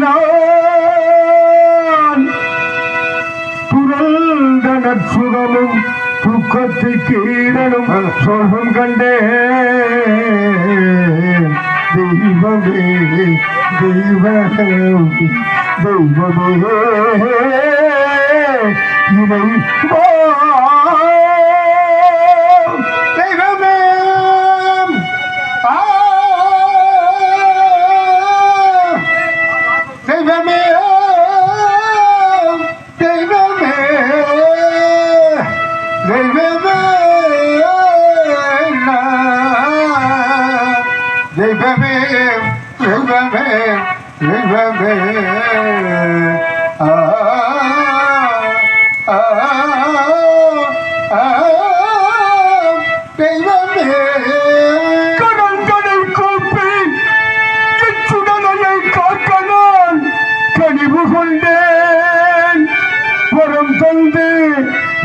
நான் புரல்தன சுகமும் துக்கத்தை கீழனும் சொல்லும் கண்டே தெய்வமே தெய்வமே தெய்வமே இதை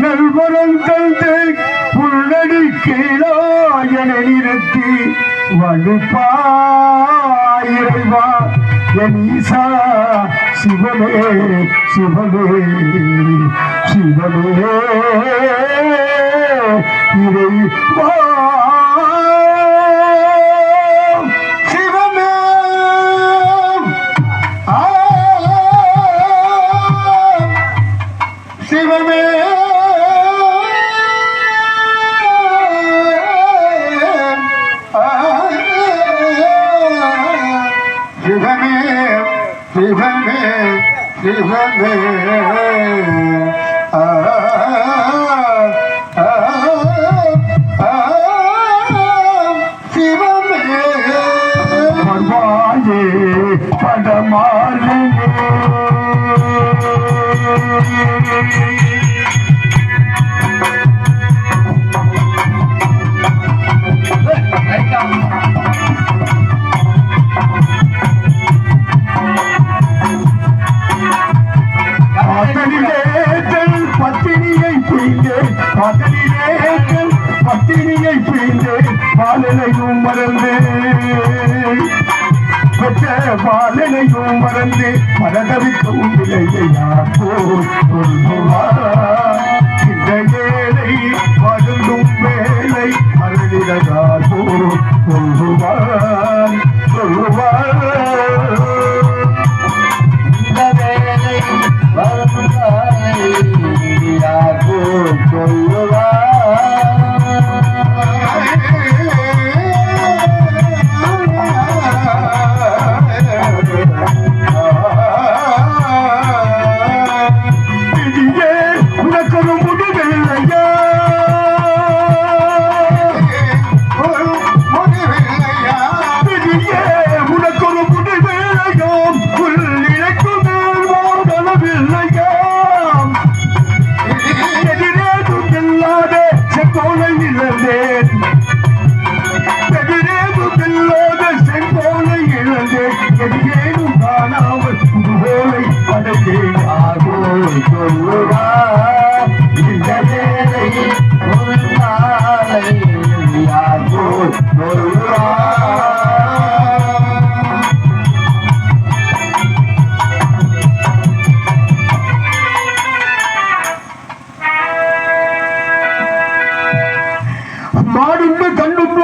நல்வரம் தந்து புல்லடி கீழாயன நிறுத்தி வலுப்பாயிரைவா என் ஈசா சிவமே சிவமே சிவமே இதை பத்தினியை பிழிந்து பாலனையும் மறந்து பெற்ற பாலனையும் மறந்து மரதவிக்கவும் இந்த ஏழை மருந்தும் வேலை அருளிடார் சொல்லுவார் சொல்லுவார் இந்த வேலை சொல்லுவார்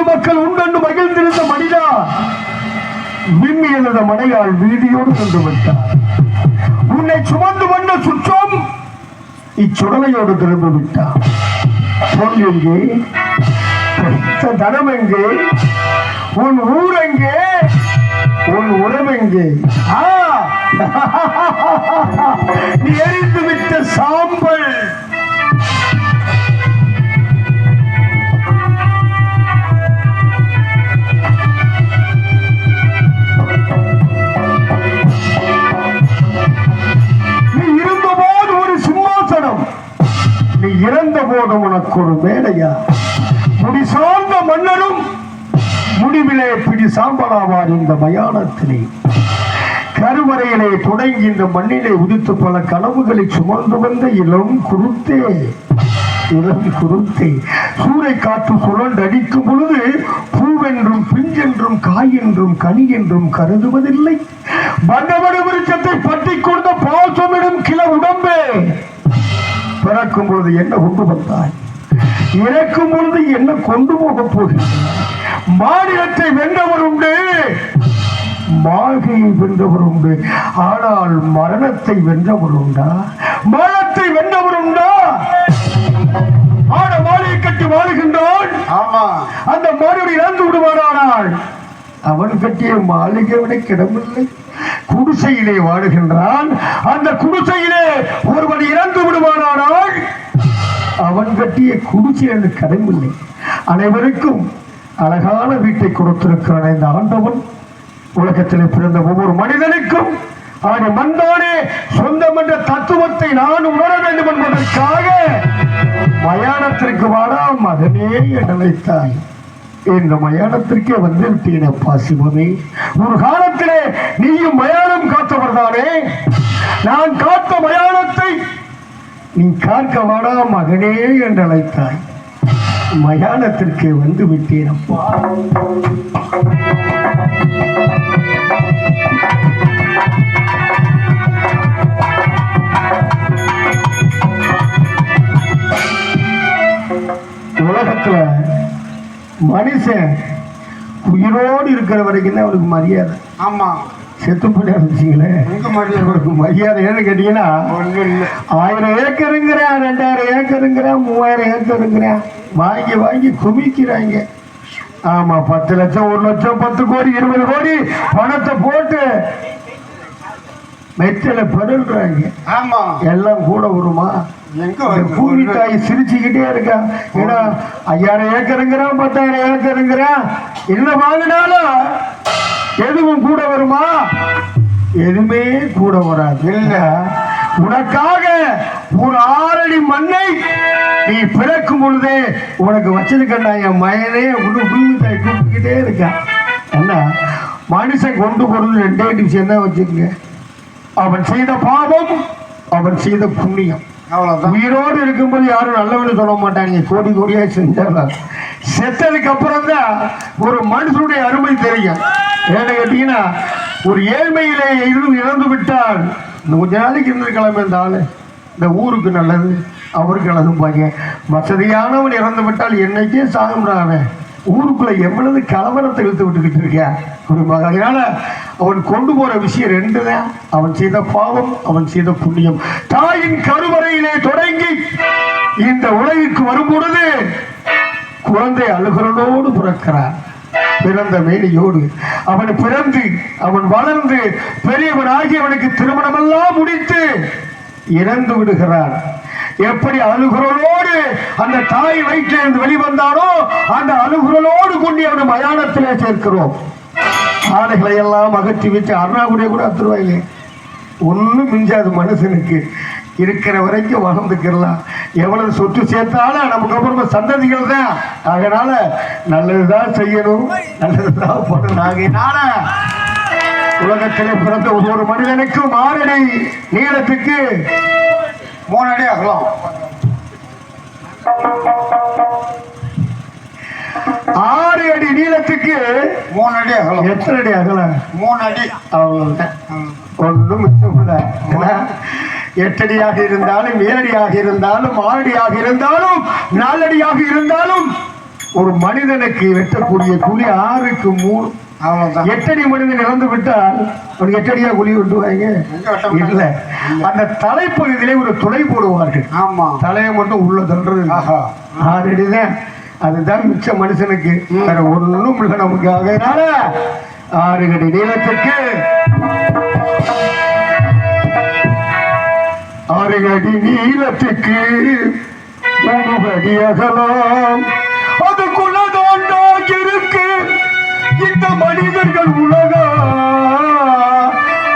மக்கள் உண்டு மகிழ்ந்திருந்த மனிதா விம்மி எழுத மனையால் வீதியோடு கொண்டு விட்டார். உன்னை சுமந்து வந்த சுற்றம் இச்சுடலையோடு திரும்ப விட்டார். பொன் எங்கே, தனம் எங்கே, உன் ஊர் எங்கே, உன் உறவு எங்கே? நீ எரிந்து விட்ட சாம்பல். நீ இறந்த போது உனக்கு ஒரு மேடையா? முடி சார்ந்த மன்னரும் முடிவிலே பிடி சாம்பலாவார். இந்த மயானத்திலே கருவறையிலே தொடங்கி இந்த மண்ணிலே உதித்து பல கனவுகளை சுமந்து வந்த இளம் குருத்தே இளம் குருத்தை சூறை காற்று சுழண்டடிக்கும் பொழுது பூவென்றும் பிஞ்சென்றும் காய் என்றும் கனி என்றும் கருதுவதில்லை. பண்டவட விருட்சத்தை பற்றி கொண்ட பாசமிடும் கிள உடம்பே, பிறக்கும் பொழுது என்ன கொண்டு வந்தாய், இறக்கும் பொழுது என்ன கொண்டு போக போகிறேன். மாநிலத்தை வென்றவர் உண்டு, மாளிகையை வென்றவர் உண்டு, ஆனால் மரணத்தை வென்றவர் உண்டா? மரணத்தை வென்றவர் உண்டா? ஆன மாளிகை கட்டி வாழுகின்றான். ஆமா, அந்த மாடு இறந்து விடுவானால் அவன் கட்டிய மாளிகை விட கிடமில்லை. குடிசையிலே வாழுகின்றான். அந்த குடிசையிலே ஒருவன் இறந்து விடுவானால் அவன் கட்டிய குடிசை கடமில்லை. அனைவருக்கும் அழகான வீட்டை கொடுத்திருக்கிறான் இந்த ஆண்டவன். உலகத்தில் பிறந்த ஒவ்வொரு மனிதனுக்கும் ஆன மண்தானே சொந்தம் என்ற தத்துவத்தை நான் உணர வேண்டும் என்பதற்காக மயானத்திற்கு வாடா மகனே என அழைத்தாய். இந்த மயானத்திற்கே வந்து விட்டீனப்பா சிவமே. ஒரு காலத்திலே நீயும் மயானம் காத்தவர் தானே. நான் காத்த மயானத்தை நீ காக்க வாடா மகனே என்று அழைத்தாய். மயானத்திற்கு வந்து விட்டீனப்பா. உலகத்துல மனுஷன் உயிரோடு இருக்கிற வரைக்கும் தான் அவருக்கு மரியாதை. ஆமா, செத்து போய் இருந்துச்சுங்களே அவருக்கு மரியாதை ஏன்னு கேட்டீங்கன்னா, 1000 ஏக்கருங்கிறேன், 2000 ஏக்கருங்கிறேன், 3000 ஏக்கருங்கிறேன் வாங்கி வாங்கி குமிக்கிறாங்க. ஆமா, 10 லட்சம் 1 லட்சம் 10 கோடி 20 கோடி பணத்தை போட்டு மெத்தல பெருள்றாங்க. ஆமா, எல்லாம் கூட வருமா? பூமி தாய் சிரிச்சுக்கிட்டே இருக்கா. ஏன்னா 5000 ஏக்கருங்கிறான், 10,000 ஏக்கருங்கிறான். என்ன வாங்கினாலும் எதுவும் கூட வருமா? எதுவுமே கூட வராது. இல்ல, உனக்காக ஒரு 6 அடி மண்ணை நீ பிறக்கும் பொழுதே உனக்கு வச்சிருக்கா என் மயனே பூமி தாய் கூப்பிட்டுக்கிட்டே இருக்கா. என்ன மனுஷன் கொண்டு போறது 2 விஷயம் தான் வச்சிருக்க. அவன் செய்த பாவம், அவன் செய்த புண்ணியம். உயிரோடு இருக்கும்போது யாரும் நல்லவன்னு சொல்ல மாட்டாங்க. கோடி கோடியா செஞ்சாலும் செத்ததுக்கு அப்புறம் தான் ஒரு மனுஷனுடைய அருமை தெரியும். ஏன்னு கேட்டீங்கன்னா, ஒரு ஏழ்மையிலே இறந்து விட்டால் கொஞ்ச நாளைக்கு இருந்திருக்கலாமே இந்த ஆளு, இந்த ஊருக்கு நல்லது அவருக்கு நல்லதும்பாங்க. வசதியானவன் இறந்து விட்டால் என்னைக்கே சாகுறான். ஊருக்குள்ள எவ்வளவு கலவரத்தை இழுத்து விட்டுக்கிட்டு இருக்கேன். அதனால அவன் கொண்டு போற விஷயம் 2 தான். அவன் செய்த பாவம், அவன் செய்த புண்ணியம். தாயின் கருவறையிலே தொடங்கி இந்த உலகிற்கு வரும் பொழுது குழந்தை அழுகிறனோடு பிறக்கிறான். பிறந்த மேனியோடு அவன் பிறந்து அவன் வளர்ந்து பெரியவன் ஆகியவனுக்கு திருமணமெல்லாம் முடித்து இறந்து விடுகிறான். எப்படி அழுகுரலோடு அந்த தாய் வயிற்றிலிருந்து வெளிவந்தானோ அந்த அழுகுரலோடு கொண்டு அவனை மயானத்திலே சேர்க்கிறோம். ஆடைகளை எல்லாம் அகற்றி வச்சு அருணாகுடியை கூட அத்துருவாங்க. ஒன்றும் மிஞ்சாது. மனுஷனுக்கு இருக்கிற வரைக்கும் வளர்ந்துக்கலாம். எவ்வளவு சொத்து சேர்த்தாலும் நமக்கு அப்புறமா சந்ததிகள் தான். அதனால நல்லதுதான் செய்யணும், நல்லதுதான் பண்ணணும். ஆகையினால உலகத்திலே பிறந்த ஒவ்வொரு மனிதனுக்கும் 6 அடி நீளத்துக்கு 3 அடி அகலம், 6 அடி நீளத்துக்கு 3 அடி அகலம். எத்தனை அடி அகலம்? 3 அடி. அவ்வளவுதான், ஒன்றும் மிச்சம். 8 அடியாக இருந்தாலும் 7 அடியாக இருந்தாலும் 6 அடியாக இருந்தாலும் 4 அடியாக இருந்தாலும் ஒரு மனிதனுக்கு வெட்டக்கூடிய குழி 6க்கு 3. 8 அடி மனிதன் இறந்து விட்டால் ஒரு 8 அடியா குழி விட்டுவாங்க இல்ல. அந்த தலைப்பகுதியிலே ஒரு துளை போடுவார்கள். ஆமா, தலையை மட்டும் உள்ள தள்ளுறது. 6 அடிதான். அதுதான் மிச்ச மனுஷனுக்கு. வேற ஒன்றும் இல்லை நமக்கு. அதனால 6 அடி நீளத்துக்கு 6 அடி நீளத்துக்கு 3 அடி அகலம். அதுக்குள்ளதாண்டாக இருக்கு இந்த மனிதர்கள் உலகம்.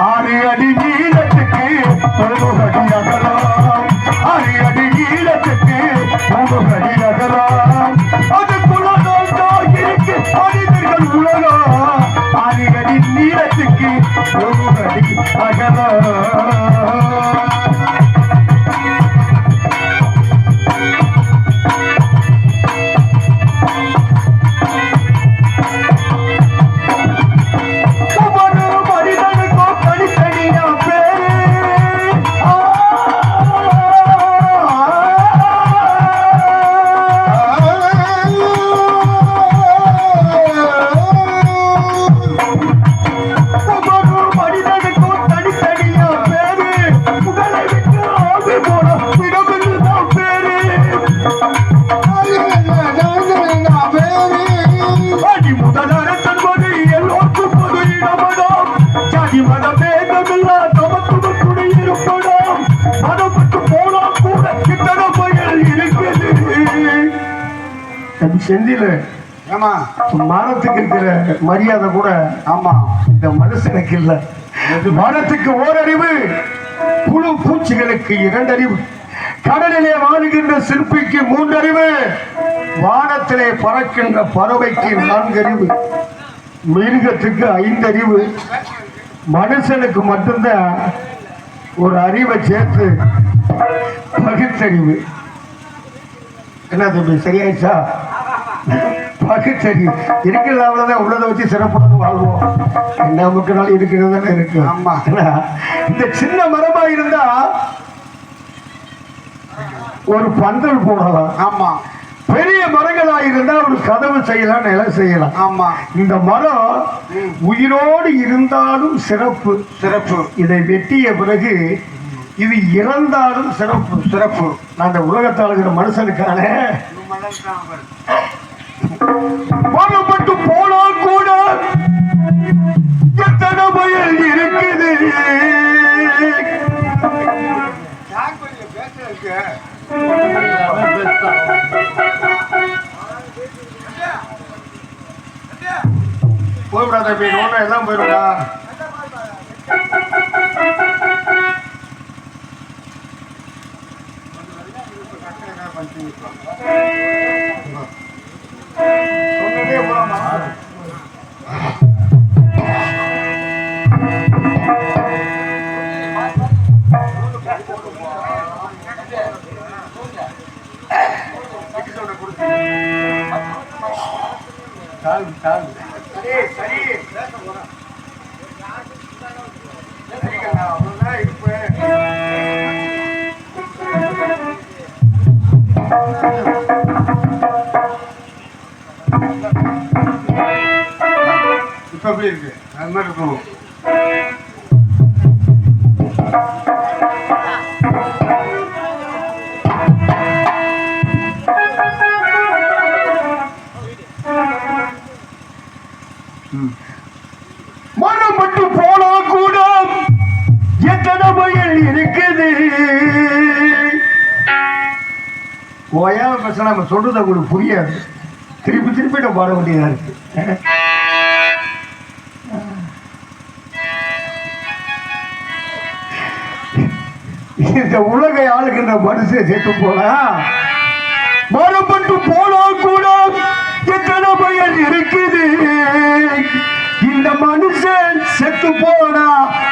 6 அடி நீளத்துக்கு 3 அடி அகலம். 6 அடி நீளத்துக்கு 3 அடி அகலம். அதுக்குள்ளதாண்டாக இருக்கு மனிதர்கள் உலகம். 6 அடி நீளத்துக்கு 3 அடி அகலம். செந்தில மரத்துக்கு இருக்கிற மரியாதை கூட ஆமா இந்த மனுஷனுக்கு இல்ல. மரத்துக்கு ஓரறிவு, புழு பூச்சிகளுக்கு 2 அறிவு, கடலிலே வாழுகின்ற சிற்பிக்கு 3 அறிவு, வானத்திலே பறக்கின்ற பறவைக்கு 4 அறிவு, மிருகத்துக்கு 5 அறிவு, மனுஷனுக்கு மட்டும்தான் ஒரு அறிவை சேர்த்து பகுத்தறிவு. என்ன தம்பி சரியாயிடுச்சா? பகுத்தறிவு இருக்கிறது, அவ்வளவுதான். உள்ளதை வச்சு சிறப்பாக வாழ்வோம். நமக்கு நாள் இருக்கிறது தானே இருக்கு. ஆமா, இந்த சின்ன மரமா இருந்தா ஒரு பந்தல் போடலாம். ஆமா, பெரிய மரங்களா இருந்தா ஒரு கதவு செய்யலாம், நிலம் செய்யலாம். ஆமா, இந்த மரம் உயிரோடு இருந்தாலும் சிறப்பு. சிறப்பு. இதை வெட்டிய பிறகு இது இறந்தாலும் சிறப்பு. சிறப்பு. நான் இந்த உலகத்தாளுகிற மனுஷனுக்கான மரப்பட்டு போனா கூட எத்தனை பயல் இருக்குது. போய்விடாத போய் நோண்டா எல்லாம் போயிடுடா. சொன்னதே போலாமா? இப்ப எப்படி இருக்கு? அது மாதிரி இருக்கணும். மரம் மட்டும் போனா கூட எத்தனை பயல் இருக்குது. ஓயாம பேச நம்ம சொல்றது உங்களுக்கு புரியாது. திருப்பி திருப்பி நம்ம பாட வேண்டியதா இருக்கு. இந்த உலகை ஆளுகின்ற மனுஷன் செத்து போனா, மரப்பட்டு போனா கூட எத்தனை பயல் இருக்குது. இந்த மனுஷன் செத்து போனா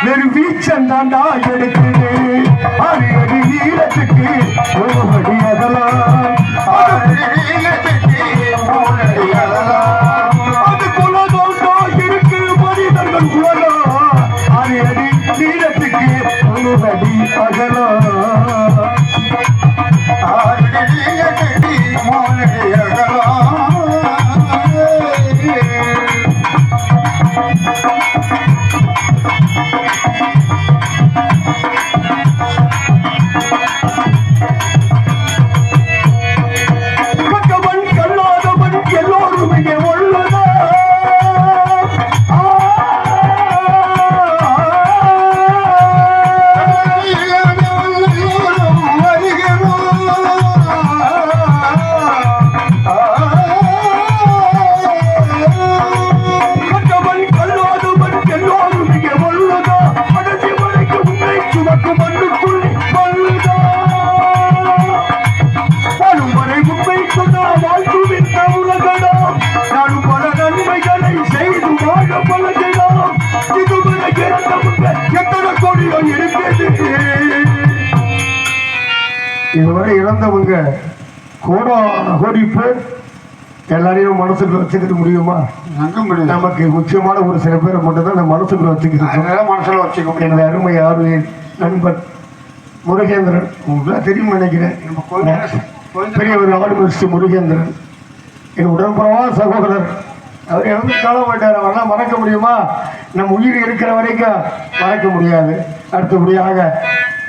வெறும் வீச்சம் தாண்டா எடுக்குது. அது அடி நீளத்துக்கு ஒரு அடி அகலாம், அது குலதோண்டா இருக்கு மனிதர்கள் உலகம். அது அடி நீளத்துக்கு ஒரு அடி அகலாம். இதுவரை இறந்தவங்க கோடி பேர் எல்லாரையும் மனசுக்குள்ள வச்சுக்கிட்டு முடியுமா? நமக்கு முக்கியமான ஒரு சில பேரை மட்டும் தான் நம்ம மனசுக்குள்ள வச்சுக்கிட்டு மனசுல வச்சுக்கோ. எனது அருமை ஆர்வலர் நண்பர் முருகேந்திரன், உங்களுக்கு தெரியும் நினைக்கிறேன். பெரிய ஒரு ஆர்வலிஸ்ட் முருகேந்திரன் என் உடன்புறவா சகோதரர். அவர் இறந்து காலம் போயிட்டார். அவரெல்லாம் மறக்க முடியுமா? நம் உயிர் இருக்கிற வரைக்கும் மறக்க முடியாது. அடுத்தபடியாக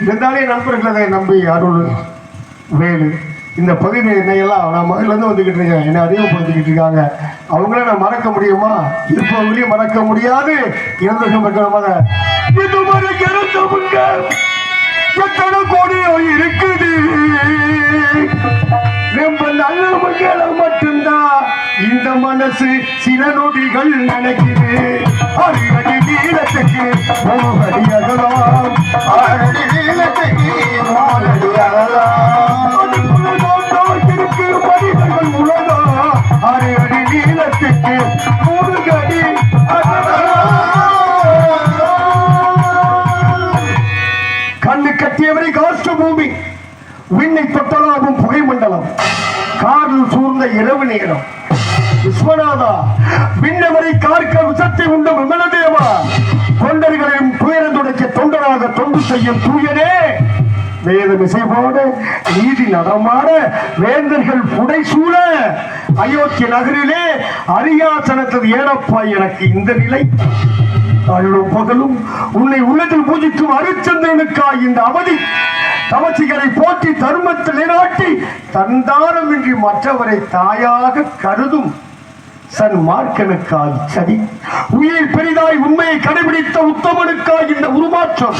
இருந்தாலே நண்பர்களை நம்பி அருள் வேலு இந்த பகுதி என்னையெல்லாம் நான் மகிழ்ந்து வந்துக்கிட்டு இருக்கேன், என்னை அறிமுகப்படுத்திக்கிட்டு இருக்காங்க. அவங்கள நான் மறக்க முடியுமா? இருப்பவங்களையும் மறக்க முடியாது. இறந்தவங்க எத்தனை கோடியோ இருக்குது. ரொம்ப நல்ல மக்கள் மட்டும்தான் மனசு சில நொடிகள் நினைக்குது 6 அடி நீளத்துக்கு 3 அடி அகலாம் 6 அடி நீளத்துக்கு 4 அடி அகலாம் இருக்கு மனிதர்கள் உலகம் 6 அடி நீளத்துக்கு 3 அடி கண்ணு கட்டியவரை காஷ்ட பூமி விண்ணை தொட்டலாகும் புகை மண்டலம் காரில் சூழ்ந்த இரவு நேரம் விஸ்வநாதா விண்ணவரை கார்க்க விசத்தை உண்ட விமலதேவா தொண்டர்களையும் துயர துடைக்க தொண்டராக தொண்டு செய்யும் தூயனே வேதம் இசைபாட நீதி நடமாட வேந்தர்கள் புடைசூழ அயோத்திய நகரிலே அரியாசனத்தது ஏனப்பா எனக்கு இந்த நிலை அள்ளும் பகலும் உன்னை உள்ளத்தில் பூஜிக்கும் அரிச்சந்திரனுக்காய் இந்த அவதி தவசிகளை போற்றி தர்மத்தில் நிலைநாட்டி தந்தாரமின்றி மற்றவரை தாயாக கருதும் சன்மார்க்கனுக்காய் சரி உயிர் பெரிதாய் உண்மையை கடைபிடித்த உத்தமனுக்காய் இந்த உருமாற்றம்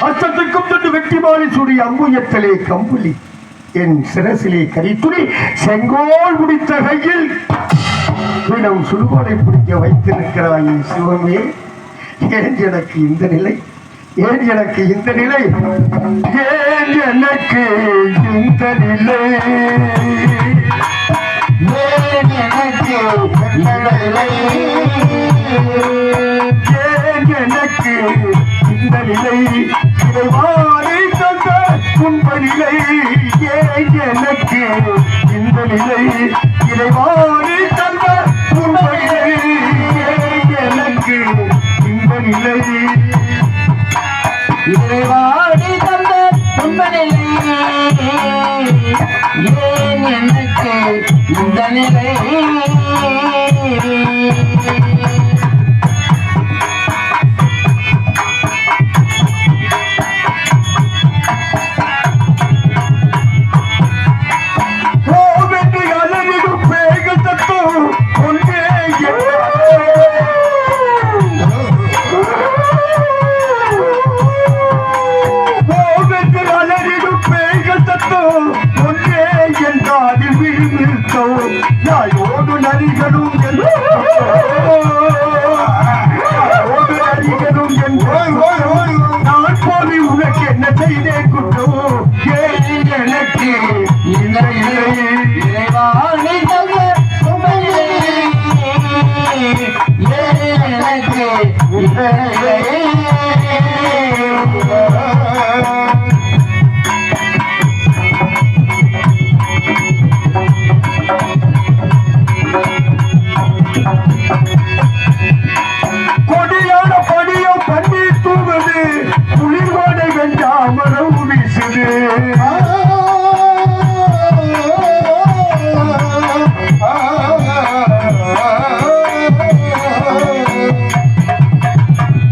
அச்சத்துக்கும் தொட்டு வெற்றிமாலி சூடி அம்புயத்திலே கம்புலி என் சிரசிலே கரித்துணி செங்கோல் முடித்த கையில் தினம் சுடுகோடை பிடிக்க வைத்திருக்கிறாய் சிவமே ஏன் எனக்கு இந்த நிலை ஏன் எனக்கு இந்த நிலை ஏன் எனக்கு இந்த நிலை ஏன் எனக்கு இந்த நிலை ஏன் எனக்கு இந்த நிலை இறைவானை தந்த துன்ப நிலை ஏன் எனக்கு இந்த நிலை இறைவானை தந்த துன்ப நிலை ஏன் எனக்கு இந்த நிலை இறைவாடி தந்த துன்பநிலை ஏன் எனக்கு இந்த நிலை உனக்கு என்ன செய்தேன் குற்றோ எனக்கு இந்த இறைவாணி எனக்கு கொடியான படியோ பன்னீர் தூவது குளிர்வாடை வெஞ்சாமரம் வீசுது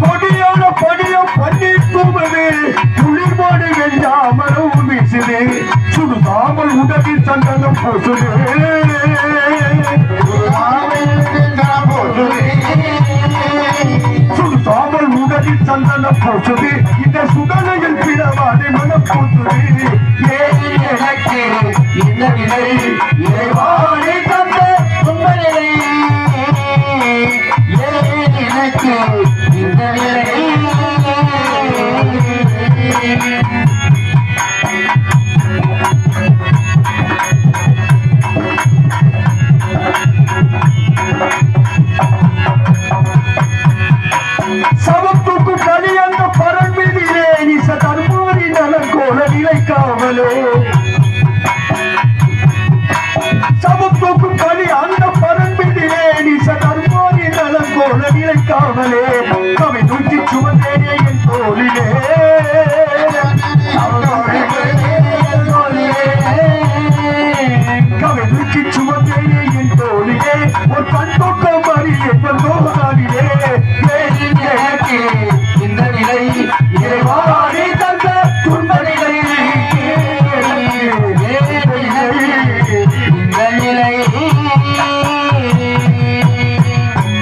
கொடியான படியோ பன்னீர் தூவது குளிர்வாடை வெஞ்சாமரம் வீசுது சுடுதாமல் உடலில் சந்தனம் போசுது சுடுதாமல் உடலில் சந்தனம் போசுது இந்த சுடலையில் பிறவாதை மனம் போசுது ஏன் எனக்கு இந்த நிலை இறைவானை தந்த துன்ப நிலை ஏன் எனக்கு இந்த நிலை சமத்துக்கு கலி அந்த பரம்பிலே நிச தர்மோரி நலங்கோல நிலைக்காவலே சமத்துக்கு கலி அந்த பரம்பிலே நிச தர்மோரி நலங்கோல நிலைக்காவலே கவி நூற்றி சுமந்தேனே என் தோளிலே கவி நூற்றி சுமந்தேனே என் தோளிலே ஒரு கண்தோக்கம் அறியே பந்தோகாரிலே இந்த நிலை இறைவானை தந்த துன்ப நிலை இந்த நிலை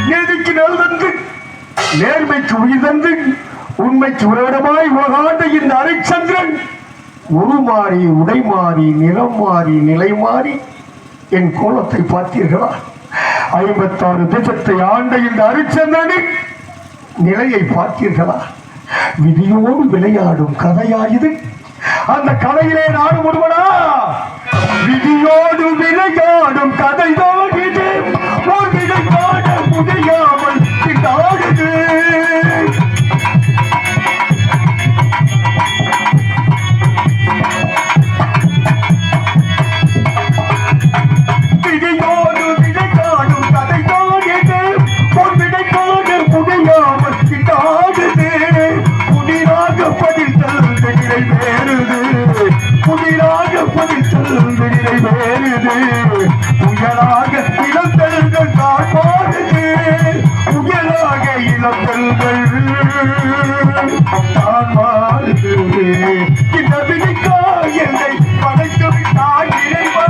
நீதிக்கு நல்லது நேர்மைக்கு உயிர்ந்து உண்மைக்கு உறவிடமாய் உலகாண்ட இந்த அரிச்சந்திரன் உருமாறி உடை மாறி நிறம் மாறி நிலை மாறி என் கோலத்தை பார்த்தீர்களா 56 தேசத்தை ஆண்ட இந்த ஹரிச்சந்திரனின் நிலையை பார்த்தீர்களா? விதியோடு விளையாடும் கதையா இது? அந்த கதையிலே நாடு முழுவனா விதியோடு விளையாடும் கதைதான் இது. ஒரு விளையாட முடியாமல் திண்டாடுது. புயலாக இளந்தல்கள் காண்பாடுது. புயலாக இளந்தல்கள் காண்பாடுது. இந்த விதிக்கா என்னை படைத்து விட்டாய் இறைவா.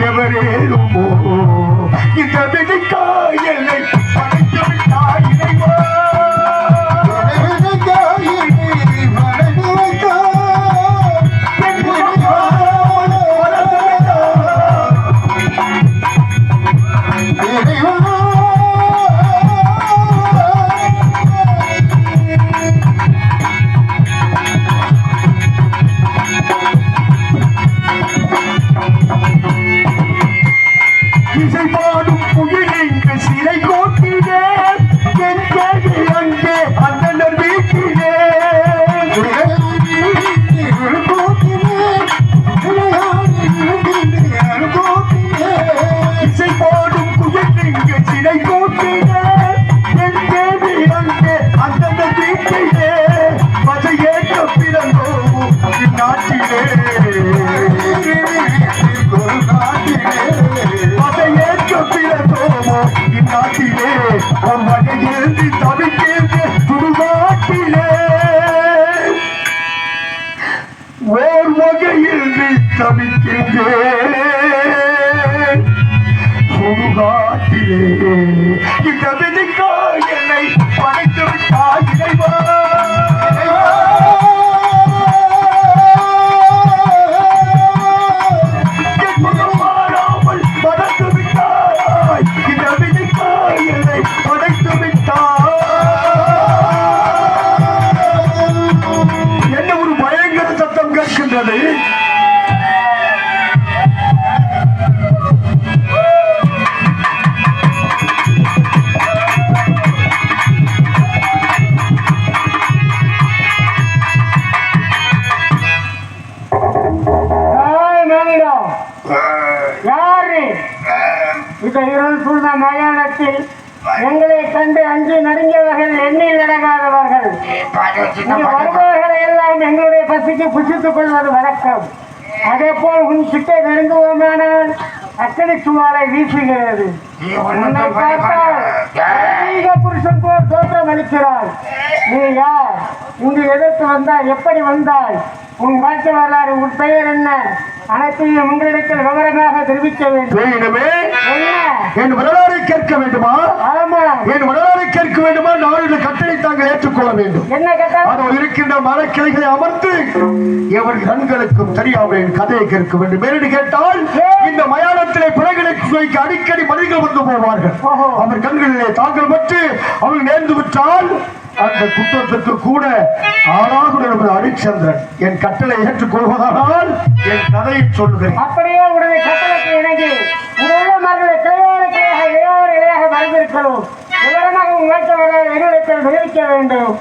எவரேனுமோ இந்த விதிக்காயலை படைத்து விட்டாய் இறைவா. ஓர் வகையில் தவிக்கின்றேன் சுடுகாட்டிலே. இந்த விதிக்கா என்னை படைத்து விட்டாய் இறைவா. படைத்து விட்டாய். இந்த விதிக்கா என்னை படைத்து விட்டாய். என்ன ஒரு பயங்கர சத்தம் கேட்கின்றது. மயானத்தில் எங்களை கண்டு அஞ்சு நடுங்கியவர்கள் எண்ணில் நடக்காதவர்கள் வருபவர்களை எல்லாம் எங்களுடைய பசிக்கு புசித்துக் கொள்வது வழக்கம். அதே போல் உன் கிட்டே நெருங்குவோமானால் அக்கடி சுமாரை வீசுகிறது. உன்னை பார்த்தால் புருஷன் போல் தோற்றம் அளிக்கிறாய். நீ யார்? இங்கு எதற்கு வந்தாய்? எப்படி வந்தாய்? உன் வாழ்க்கை வரலாறு, உன் பெயர் என்ன? அனைத்தையும் உங்களிடத்தில் விவரமாக தெரிவிக்க வேண்டும். என் வரலாறை கேட்க வேண்டுமா? ஆமா. என் வரலாறை கேட்க வேண்டுமா? நாளுடைய கட்டளை தாங்கள் ஏற்றுக்கொள்ள வேண்டும். என்ன கட்டளை? அதோ இருக்கின்ற மரக்கிளைகளை அமர்ந்து எவர் கண்களுக்கும் தெரியாமல் என் கதையை கேட்க வேண்டும். மேலும் கேட்டால் இந்த மயானத்திலே பிழைகளுக்கு அடிக்கடி மனிதர்கள் வந்து போவார்கள். அவர் கண்களிலே தாங்கள் பற்றி அவர்கள் நேர்ந்து விட்டால் அந்த குற்றத்திற்கு கூட ஆளாக ஹரிச்சந்திரன் என் கட்டளை ஏற்றுக்கொள்வதானால் என் கதையை சொல்லுகிறேன். அப்படியே உடைய கட்டளைக்கு இணங்கி உள்ள மகளை கையாள மறைந்திருக்கிறோம். விவரமாக உழைத்தவரை எங்களிடத்தில் தெரிவிக்க வேண்டும்.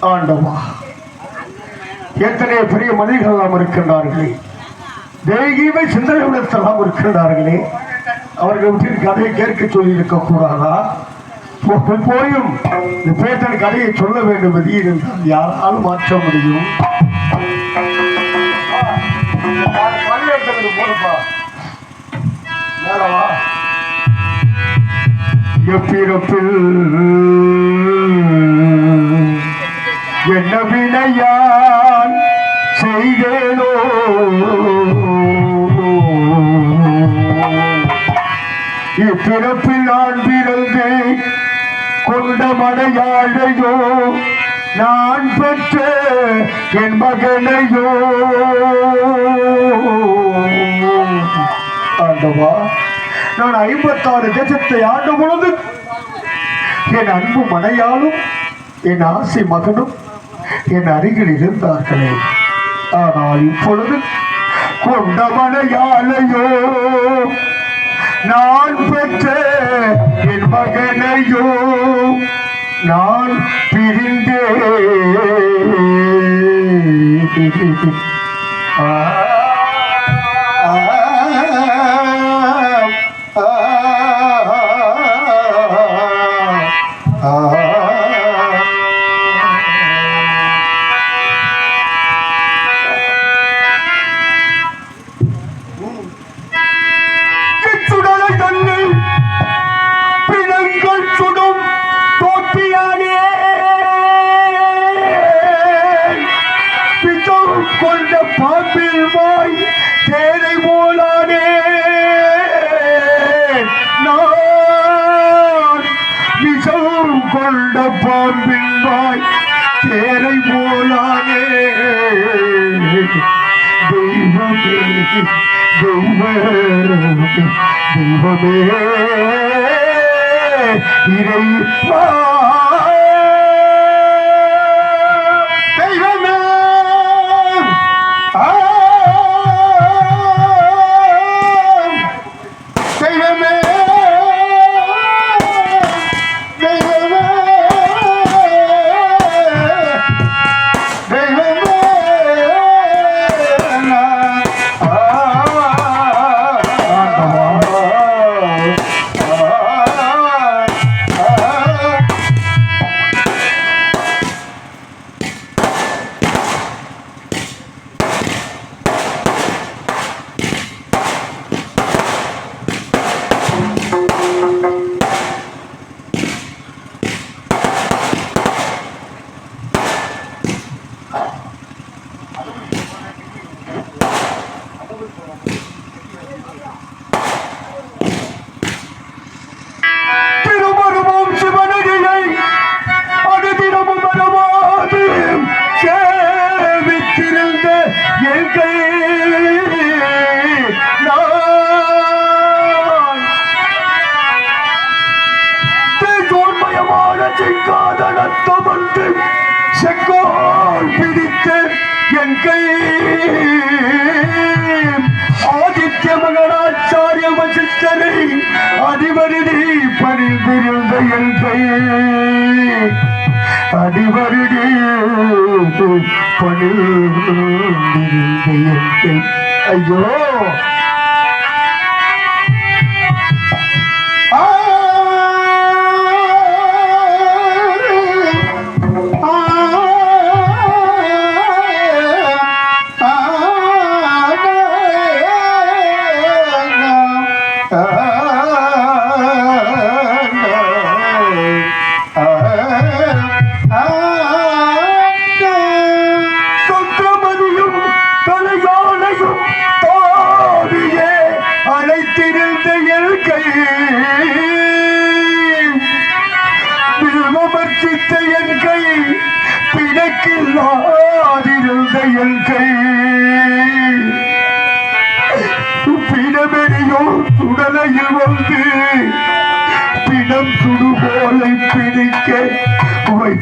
ஆண்டவா, எத்தனை பெரிய மனிதர்கள் எல்லாம் இருக்கின்றார்களே, தெய்வீக சிந்தனையுடத்தெல்லாம் இருக்கின்றார்களே, அவர்கள் கதையை கேட்க சொல்லி இருக்க கூடாதா? போயும் இந்த பேத்தன் கதையை சொல்ல வேண்டும் என்றால் யாராலும் மாற்ற முடியும்? எப்பிறப்பில் என்ன வினையான் செய்தேனோ இப்பிறப்பில் நான் பிறந்து கொண்ட மனையாளையோ நான் பெற்ற என் மகனையோ ஆண்டவா, நான் 56 தேசத்தை ஆண்ட பொழுது என் அன்பு மனையாலும் என் ஆசை மகனும் என் அருகில் இருந்தார்களே. ஆனால் இப்பொழுது கொண்ட மனையாளையோ நான் பெற்ற என் மகனையோ நான் பிரிந்தே பாம்பின்பாய் தேரை போலானே. தெய்வமே தெய்வமே இறைவா தெய்வமே தெய்வமே செங்கோல் பிடித்த என் கை ஆதித்ய மகனாச்சாரிய வசிஷ்டரை அடிவருடி பணிந்திருந்த என் கை அடிவருடி பணிந்திருந்த என் கை ஐயோ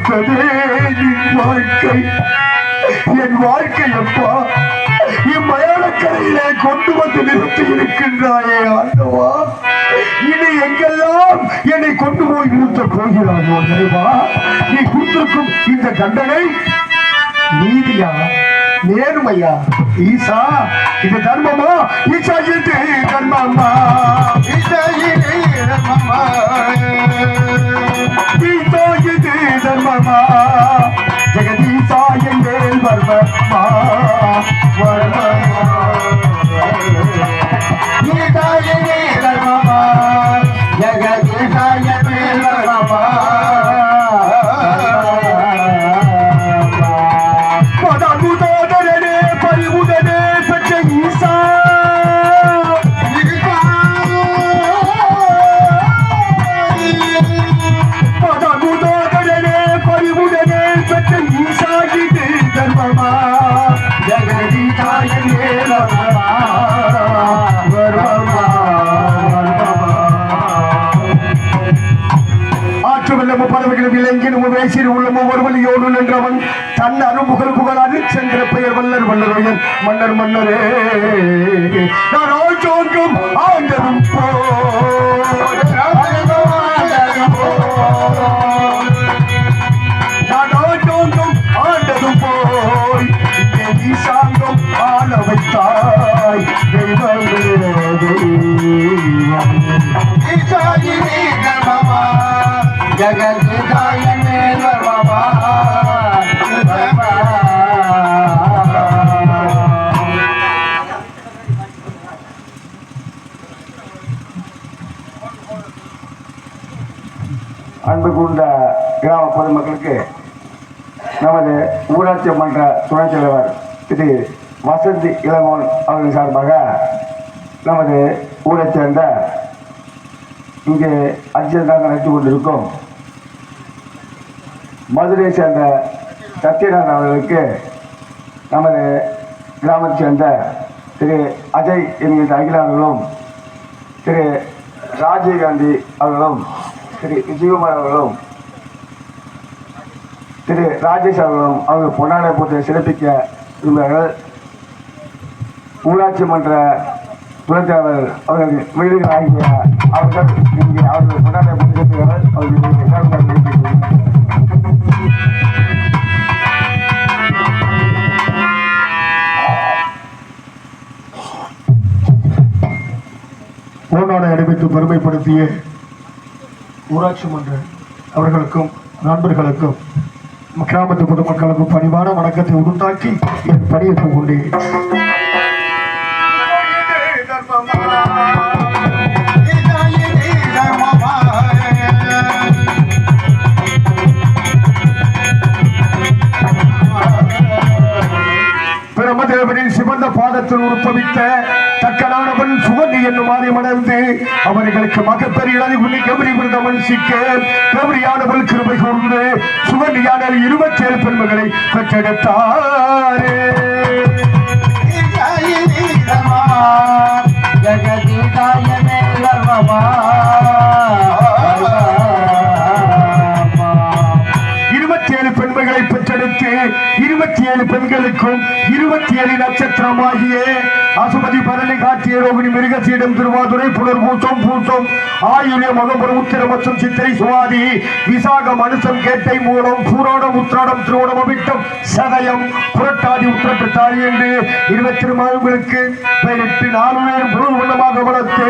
கொடுத்ததே என் வாழ்க்கை. என் வாழ்க்கை அப்பா இம்மயானக்கரையிலே கொண்டு வந்து நிறுத்தி இருக்கின்றாயே ஆண்டவா. இனி எங்கெல்லாம் என்னை கொண்டு போய் நிறுத்த போகிறாயோ தேவா, நீ கொடுத்திருக்கும் இந்த தண்டனை நீதியா நேர்மையா ஈசா? இது தர்மமா ஈசா? இது தர்மமா? ஈசா இது தர்மமா? ஈசா இது தர்மமா? ஜெகதீசா எங்கள் வர்மமா வர்மமா. ஈசா இது தர்மமா? ஜெகதீசா எங்கள் வர்மமா. பரிவுடனே பெற்ற ஈசா பரிவுடனே பெற்ற ஈசா இது தர்மமா? ஜெகதீசா எங்கள் வர்மமா வர்மமா. ஆற்றுவல்லமும் பறவைகளும் இளைஞனும் வேசிறு உள்ளமும் ஒரு வழியோடு நின்றவன் தன் அருமுகல் புகழாது சென்ற பெயர் வல்லர் வல்லரையன் மன்னர் மன்னரே. நான் ஆண்டோங்கும் ஆண்டதும் நான் ஆண்டோங்கும் ஆண்டதும் போய் ஈசாங்கம் ஆள வைத்தாய் ஜகதீசாய மேலவமா. அன்பு கூர்ந்த கிராம பொதுமக்களுக்கு நமது ஊராட்சி மன்ற துணைத் தலைவர் திரு வசந்தி இளங்கோன் அவர்கள் சார்பாக நமது ஊரைச் சேர்ந்த இங்கே அர்ஜென்டாக நடத்தி கொண்டிருக்கும் மதுரையை சேர்ந்த சத்யநாதன் அவர்களுக்கு நமது கிராமத்தைச் சேர்ந்த திரு அஜய் என்கின்ற அகிலாளர்களும் திரு ராஜீவ்காந்தி அவர்களும் திரு விஜயகுமார் அவர்களும் திரு ராஜேஷ் அவர்களும் அவர்கள் பொன்னாடை போட்டு சிறப்பிக்க விரும்புகிறார்கள். ஊராட்சி மன்ற துணைத் தலைவர் அவர்கள் வீடுகள் ஆகிய அவர்கள் இங்கே அவர்கள் பொன்னாடை போட்டு சிறப்பிக்கிறார்கள். அவர்கள் பொன்னாடை அணிவித்து பெருமைப்படுத்திய ஊராட்சி மன்ற அவர்களுக்கும் நண்பர்களுக்கும் கிராமத்து பொதுமக்களுக்கும் பணிவான வணக்கத்தை உருத்தாக்கி என் பணியேற்றுக் கொண்டேன். பிரமதேவனின் சிவந்த பாதத்தில் உற்பவித்த தக்கனானவன் சுவந்தி என்னும் ஆதிமணர்ந்து அவர்களுக்கு மகப்பெரு இளதி புள்ளி கபரி விருதமன் சிக்க கபரியானவள் கிருபை கொண்டு சுவந்தியான 27 பெண்மகளை பெற்றெடுத்தாரே. ஜகதீசாய மேலவமா 27 பெண்மைகளை பெற்றெடுத்து 27 பெண்களுக்கும் 27 நட்சத்திரமாகிய அசுமதி பரணி காட்டிய ரோகிணி மிருகசீடம் திருவாதுரை புனர்பூசம் பூசம் ஆயுள்ய மகபுரம் உத்திர மற்றும் சித்திரை சுவாதி விசாகம் அனுசம் கேட்டை மூலம் பூராடம் உத்திராடம் திருவோணம் அபிட்டம் சதயம் புரட்டாதி உத்திரட்டாதி என்று 27 மாதங்களுக்கு பெயரிட்டு 4 பேரும் பொருள் வண்ணமாக வளர்த்து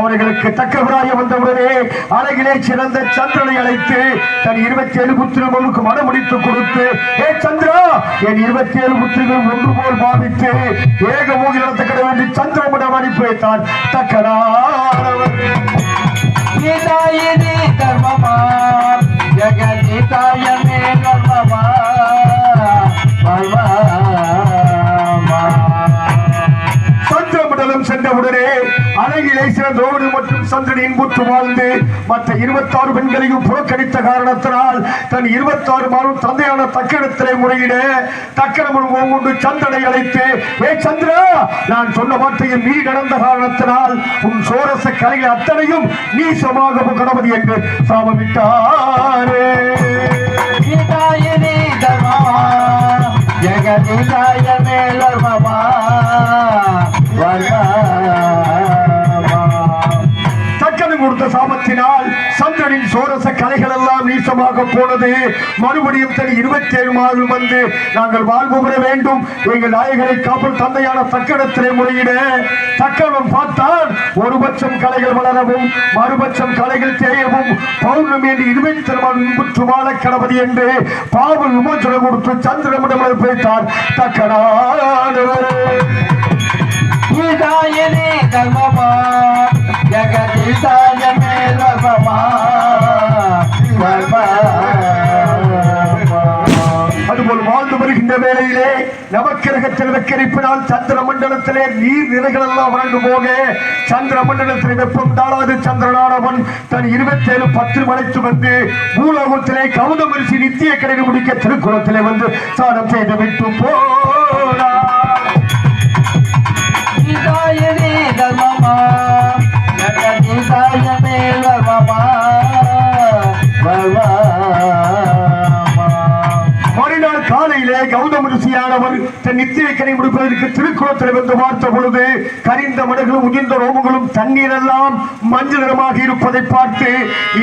அவர்களுக்கு தக்கவராய வந்தவுடனே அழகிலே சிறந்த சந்திரனை அழைத்து தன் 27 புத்திரர்களுக்கு மனம் முடித்து கொடுத்து, ஏ சந்திரா, என் 27 புத்திரர்கள் ஒன்று போல் பாவித்து ஏக மூகிலத்தை கடை வேண்டி சந்திரமடம் அனுப்பி வைத்தான் தக்கனானவர். சந்திரமண்டலம் சென்ற கண்டவுடனே அழகிலே சிறந்தோடு மற்றும் சந்திரனின் முற்று வாழ்ந்து மற்ற 26 பெண்களையும் புறக்கணித்த காரணத்தினால் தன் 26 மாதம் தந்தையான தக்கணத்திலே முறையிட தக்கணம் கொண்டு சந்திரனை அழைத்து, ஏ சந்திரா, நான் சொன்ன வார்த்தையை மீறி நடந்த காரணத்தினால் உன் சோரச கலைகள் அத்தனையும் நீசமாக கணபதி என்று சாபமிட்டாரே. ஜெகதிதாய மேலர்மமா தக்கனம் கொடுத்த சாபத்தினால் சந்திரனின் சோரச கலைகள் எல்லாம் நீசமாக போனது. மறுபடியும் தன் 27 மாதம் வந்து நாங்கள் வாழ்வு பெற வேண்டும், எங்கள் நாயகரை காப்பல் தந்தையான தக்கணத்திலே முறையிட தக்கணம் பார்த்தால் ஒரு பட்சம் கலைகள் வளரவும் மறுபட்சம் கலைகள் தேயவும் பௌர்ணமி என்று 27 வாழ கணபதி என்று பாவ விமோசனம் கொடுத்து சந்திரமிடம் பேசினார் தக்கனானவர். ஈதாயனே தர்மமா ஜகதீசாய மேலர்மமா அதுபோல் வாழ்ந்து வருகின்ற வேளையிலே நவக்கிரகத்தில் வெக்கரிப்பினால் சந்திர மண்டலத்திலே நீர் நிலைகள் எல்லாம் வறண்டு போக சந்திர மண்டலத்தில் வெப்பம் தாழாது சந்திரனானவன் தன் 27 மலைத்து வந்து பூலோகத்திலே கௌதமரிசி நித்திய கடனை முடிக்க திருக்குளத்திலே வந்து சாதம் செய்து விட்டு போனார். ஈதாயனே தர்மமா ஜகதீசாய மேலர்மமா மறுநாள் காலையிலே கௌதம ரிஷியானவர் தன் நித்திய கனை முடிப்பதற்கு திருக்குளத்தில் வந்து பார்த்த பொழுது கரிந்த மடங்களும் உதிர்ந்த ரோமங்களும் தண்ணீர் எல்லாம் மஞ்சள் நிறமாக இருப்பதை பார்த்து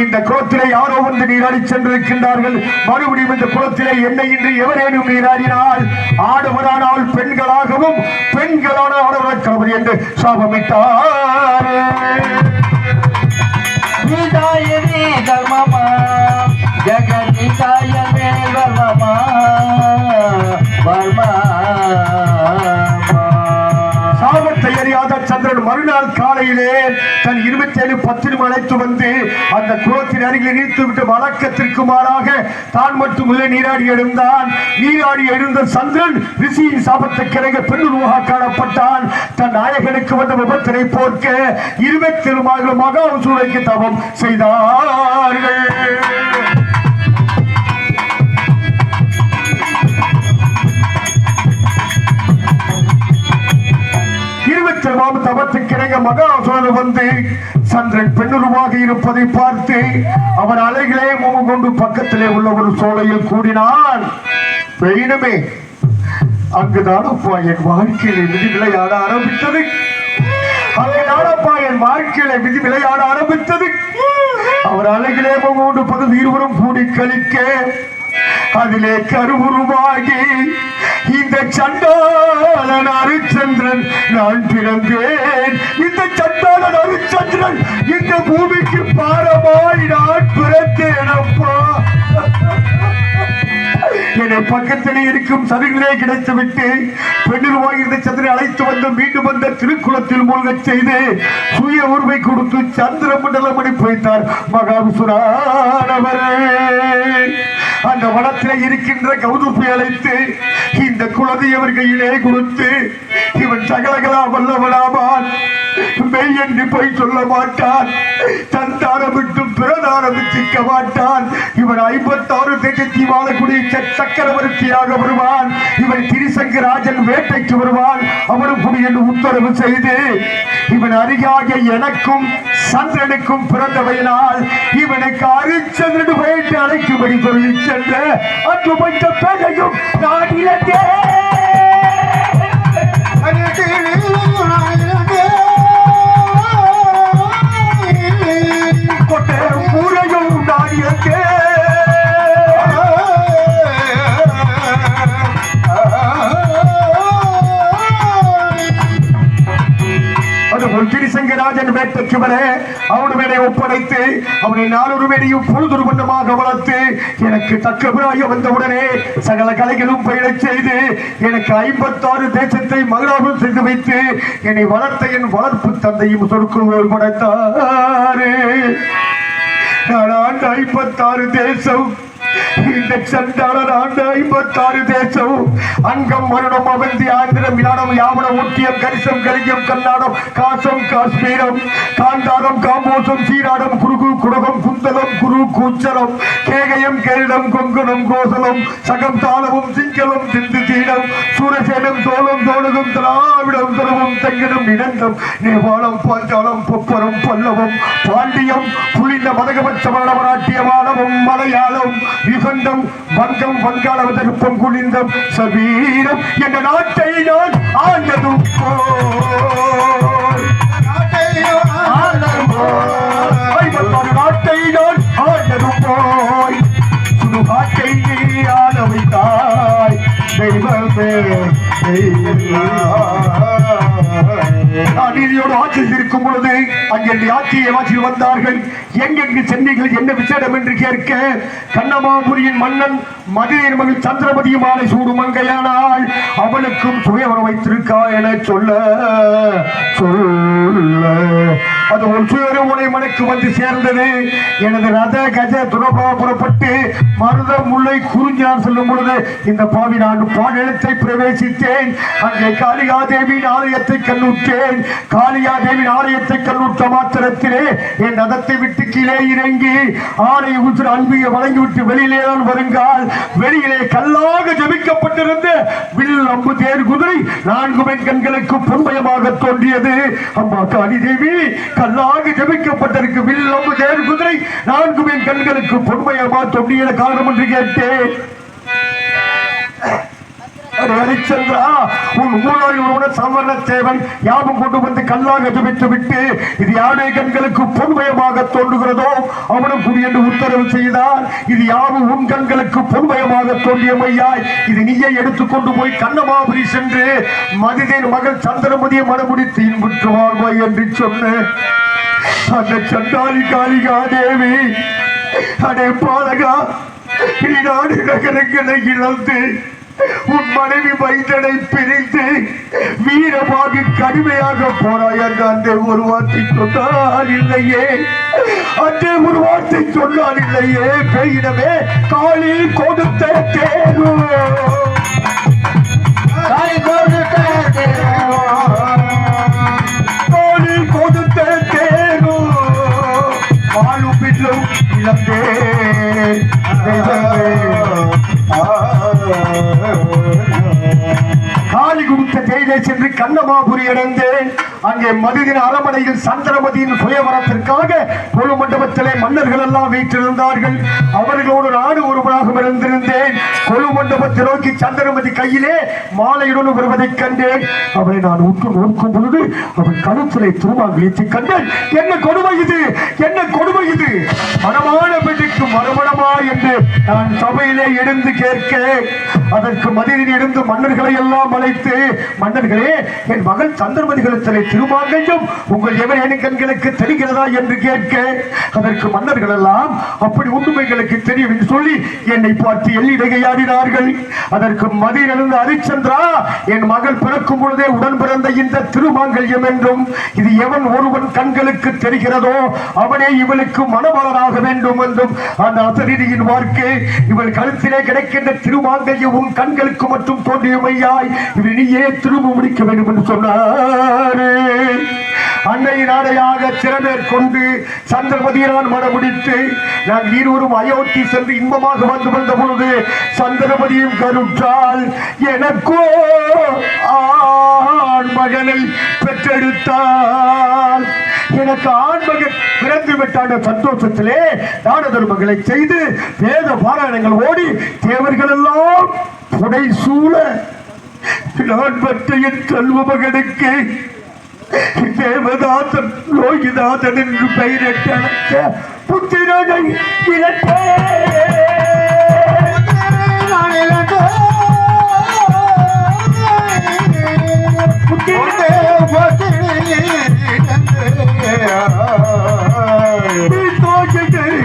இந்த குளத்திலே யாரோ வந்து நீராடி சென்றிருக்கின்றார்கள். மறுபடியும் இந்த குளத்திலே எண்ணெயின்றி எவரேனும் நீராடினால் ஆடவரானால் பெண்களாகவும் பெண்களான ஆடவர் கணவர் என்று சாபமிட்டார். ஈதாயனே தர்மமா ஜகதீசாய மேலர்மமா சாபத்தை அறியாத சந்திரன் மறுநாள் காலையிலே தன் 27 அழைத்து வந்து அந்த குளத்தின் அருகில் நீர்த்துவிட்டு வழக்கத்திற்கு மாறாக தான் மட்டும் உள்ளே நீராடி எழுந்தான். நீராடி எழுந்த சந்திரன் ரிஷியின் சாபத்தை கிறங்க பெண்ணுருவாக காணப்பட்டான். தன் நாயகனுக்கு வந்த விபத்தினை போர்க்க 27 மகா சூளைக்கு தவம் செய்தார்கள். தவத்துக்கிணங்க மகாசுரன் வந்து சந்திரன் பெண்ணுருவாக இருப்பதை பார்த்து அவன் அலைகளே முகம் கொண்டு பக்கத்திலே உள்ள ஒரு சோலையில் கூடினான். பெயினுமே அங்குதானப்பா என் வாழ்க்கையில விதி விளையாட ஆரம்பித்தது. அங்குதானப்பா என் வாழ்க்கையில விதி விளையாட ஆரம்பித்தது. அவர் அலைகளே முகம் கொண்டு பகுதி இருவரும் கூடி கழிக்க அதிலே கருவுருவாகி இந்த சண்டாளன் அரிச்சந்திரன் நான் பிறந்தேன். இந்த சண்டாளன் அரிச்சந்திரன் இந்த பூமிக்கு பாரமாய் நான் பிறந்தேன். அப்பா என்னை பக்கத்திலே இருக்கும் சதுகளே கிடைத்துவிட்டு பெண்ணுருவாய் இருந்த சந்திரனை அழைத்து வந்து மீண்டும் வந்த திருக்குளத்தில் மூழ்கச் செய்து சுய உரிமை கொடுத்து சந்திர மண்டலம் அனுப்பி வைத்தார் மகாவிசுரானவரே. அந்த வனத்திலே இருக்கின்ற கௌதுப்பை அழைத்து இந்த குழந்தை அவர் கையிலே கொடுத்து இவன் சகலகலா வல்லவனாவான், மெய் என்று போய் சொல்ல மாட்டான், தன் தானம் விட்டும் பிறதானம் விட்டிக்க மாட்டான். இவன் 56 தேசத்தில் வாழக்கூடிய சக்கரவர்த்தியாக வருவான். இவன் திரிசங்கராஜன் வேட்டைக்கு வருவான். அவனுக்கு என்று உத்தரவு செய்து இவன் அருகாக எனக்கும் சந்திரனுக்கும் பிறந்தவையினால் இவனுக்கு அரிச்சந்திரன் வேட்டை அழைக்கும்படி சொல்லி சென்ற அன்று வைத்த பெண்ணையும் நான் இழந்தேன். கொட்டையும் ஊரையும் நான் இழந்தேன். திரிசங்கராஜன் வேட்டைக்கு வர அவனுடைய ஒப்படைத்து அவனை 400 மேடையும் பொழுதொரு வண்ணமாக வளர்த்து எனக்கு தக்கவராக வந்தவுடனே சகல கலைகளும் பயிரச் செய்து எனக்கு 56 தேசத்தை மகளாபம் செய்து வைத்து என்னை வளர்த்த என் வளர்ப்பு தந்தையும் சொற்குள் படைத்தாரே. நான் 56 தேசம் இந்த சண்டாளன் ஆண்ட 56 தேசம் அங்கம் மருணம் அவந்தி ஆந்திரம் யானம் யாவனம் ஊட்டியம் கரிசம் கலிங்கம் கல்லாடம் காசம் காஷ்மீரம் காந்தாரம் காம்போசம் சீராடம் குருகு குடகம் குந்தலம் குரு கூச்சலம் கேகயம் கேரிடம் கொங்குணம் கோசலம் சகம் தாளமும் சிங்களம் சிந்து தீனம் சூரசேனம் சோளம் தோணுகம் திராவிடம் துறவும் தங்கிடம் இனந்தம் நேபாளம் பாஞ்சாலம் பொப்பரம் பல்லவம் பாண்டியம் புலிந்த மதகபட்ச மராட்டியமானவம் மலையாளம் யுகந்தம் வங்கம் வங்காள விதர்ப்பம் குளிந்தம் சபீரம் என்ற நாட்டை நான் ஆண்டதும் நாட்டை நான் ஆண்டதும் போய் சுடுகாட்டை ஆள வைத்தாய் தெய்வமே நீதியோடு ஆட்சியில் இருக்கும் பொழுது அங்கே ஆட்சியை ஆட்சியில் வந்தார்கள். எங்கெங்கு சென்னீர்கள் என்ன விசேடம் என்று கேட்க கண்ணமாபுரியின் மன்னன் மதுரையின் மகள் சந்திரமதி மாலை சூடு மங்கையானால் அவளுக்கும் சுயவரம் வைத்திருக்கா என சொல்ல அது ஒரு சுயவரை மனைக்கு வந்து சேர்ந்தது. எனது ரத கஜ துரபா புறப்பட்டு மருத முல்லை குறிஞ்சான் செல்லும் பொழுது இந்த பாவி நான் பாடத்தை பிரவேசித்தேன். அங்கே காளிகாதேவியின் ஆலயத்தை கண்ணுற்றேன். காளிகாதேவியின் ஆலயத்தை கண்ணுற்ற மாத்திரத்திலே என் ரதத்தை விட்டு கீழே இறங்கி ஆணை உற்று அன்பியை வழங்கிவிட்டு வெளியிலே தான் வருங்கால் வெளியிலே கல்லாக ஜபிக்கப்பட்டிருந்த வில் அம்பு தேர் குதிரை 4 பெண் கண்களுக்கு பொன்மயமாக தோன்றியது. அம்மா காளிதேவி கல்லாக ஜபிக்கப்பட்டிருக்கு வில் அம்பு தேர் குதிரை 4 பெண் கண்களுக்கு பொன்மயமாக தோன்றிய காரணம் என்று கேட்டேன். ஹரிச்சந்திரா உன் ஊழல் சவர்ண சேவன் யாவும் கொண்டு வந்து கல்லாக ஜபித்து விட்டு இது யாருடைய கண்களுக்கு பொன்மயமாக தோன்றுகிறதோ அவனும் குடி என்று உத்தரவு செய்தார். இது யாவும் உன் கண்களுக்கு பொன்மயமாக தோன்றியமையாய் இது நீயே எடுத்துக்கொண்டு போய் கண்ணமாபுரி சென்று மதிதேன் மகள் சந்திரமதியை மனமுடித்து இன்புற்று வாழ்வாய் என்று சொன்னேன். அந்த சண்டாளி காளிகா தேவி அடே பாலகா நாடு நகரங்களை இழந்து உன் மனைவி வைத்தனை பிரித்து வீரமாக கடுமையாக போராயாங்க. அந்த ஒரு வார்த்தை சொன்னால் இல்லையே, அந்த ஒரு வார்த்தை சொன்னால் இல்லையே. பெயினமே காளி கொடுத்த தேர்வு காளி கொடுத்த தேர்வு வாழும் பின்னும் இழந்தே காளி கொடுத்த தேயிலை சென்று கண்ணமாபுரி அடைந்தேன். அங்கே மதுதின அரமனையில் சந்திரமதியின் சுயவரத்திற்காக பொது மண்டபத்திலே மன்னர்கள் எல்லாம் வீற்றிருந்தார்கள். அவர்களோடு நாடு ஒருவராக இருந்திருந்தேன். கொழு மண்டபத்தை நோக்கி சந்திரமதி கையிலே மாலையுடன் வருவதைக் கண்டேன். அவளை நான் உற்று நோக்கும் பொழுது அவள் கழுத்திலே திருமாங்கலித்து கண்டேன். என்ன கொடுமை இது, என்ன கொடுமை இது, மனமான பெண்ணுக்கு மறுமணமா என்று நான் சபையிலே எழுந்து கேட்க அதற்கு மதியில் இருந்து மன்னர்களை எல்லாம் அழைத்து மன்னர்களே என் மகள் சந்திரமதிகளத்திலே திருமாங்கையும் உங்கள் எவரேனும் கண்களுக்கு தெரிகிறதா என்று கேட்க அதற்கு மன்னர்கள் எல்லாம் அப்படி உண்மைகளுக்கு தெரியும் என்று சொல்லி என்னை பார்த்து எள்ளிடையாடினார்கள். அதற்கு மதியிலிருந்து ஹரிச்சந்திரா என் மகள் பிறக்கும் பொழுதே உடன் பிறந்த இந்த திருமாங்கல்யம் என்றும் இது எவன் ஒருவன் கண்களுக்கு தெரிகிறதோ அவனே இவளுக்கு மணமலராக வேண்டும் என்றும் அந்த அசரீரியின் வார்க்கு இவள் கழுத்திலே கிடைக்கின்ற திருமாங்கல்யம் உன் கண்களுக்கு மட்டும் தோன்றியமையாய் இவள் நீயே திரும்ப முடிக்க வேண்டும் என்று சொன்னார். அன்னை நாடையாக சிறமேற்கொண்டு சந்திரமதியான் மனமுடித்து நான் இருவரும் அயோத்தி சென்று இன்பமாக வந்து வந்த பொழுது சந்திரமதியும் கருற்றால் எனக்கோ ஆண் மகனை பெற்றெடுத்தால் எனக்கு ஆண் மகன் பிறந்து விட்டான சந்தோஷத்திலே தான தர்மங்களை செய்து வேத பாராயணங்கள் ஓடி தேவர்கள் எல்லாம் புடை சூழ நான் பெற்ற என் செல்வ மகனுக்கு தேவதாசன் லோகிதாசன் என்று பெயரிட்டு அழைத்த புத்திரனை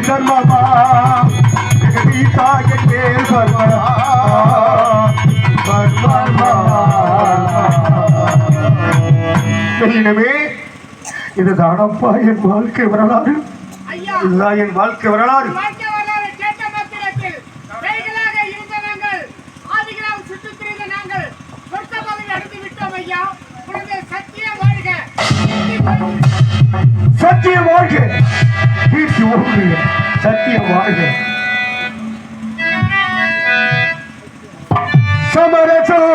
தர்மமா இதுதானப்பா என் வாழ்க்கை வரலாறு. என் வாழ்க்கை வரலாறு வாழ்க கீர்த்தி ஓங்குக சத்தியம் வாழ்க சமரசம்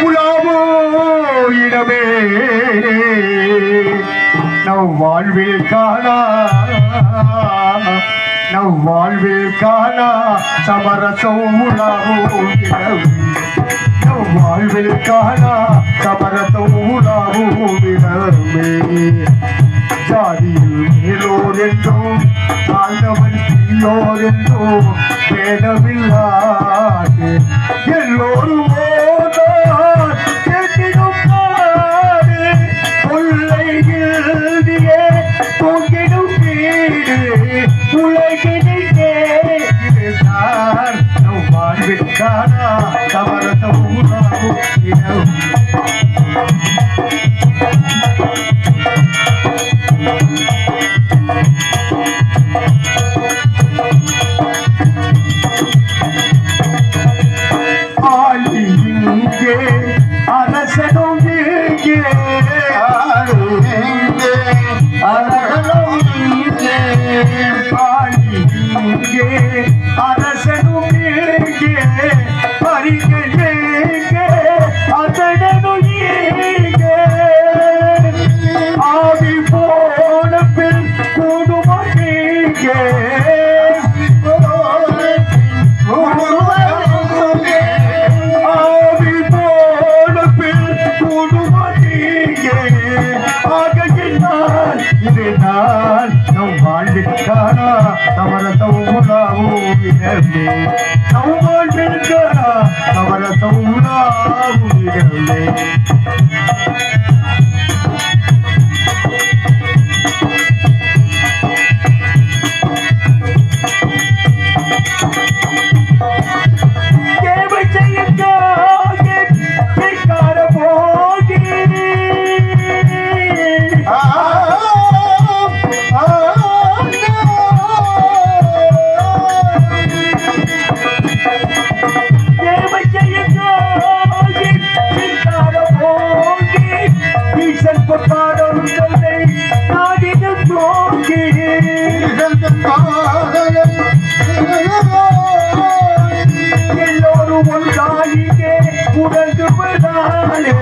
உலாவோ இடமே நம் வாழ்வில் காணா நம் வாழ்வில் காணா சமரசம் உலாவோ இடமே நம் வாழ்வில் காணா சமரசம் உலாவோ இடமே ஜாதியில் மேலோர் என்றும் தாழ்ந்தவன் தீயோர் என்றும் வேதமில்லாது எல்லோரும் கேட்டிடும் பாடு கொள்ளையில்தியே தூங்கிடும் வீடு உலகினிலே இதுதான் நம் வாழ்விற்கான சமரசம் உலாவும் இடம் அரசனும் இங்கே அரசனும் இங்கே அரசனும் இங்கே பரிகள் இங்கே அதனும் இங்கே ஆவி போன பின் கூடுமா இங்கே இதுதான் நம் வாழ்விற்கான சமரசம் உலாவும் இடமே நம் வாழ்விற்கான சமரசம் உலாவும் இடமே எல்லோரும் ஒன்றாகியே உறங்குவதாலே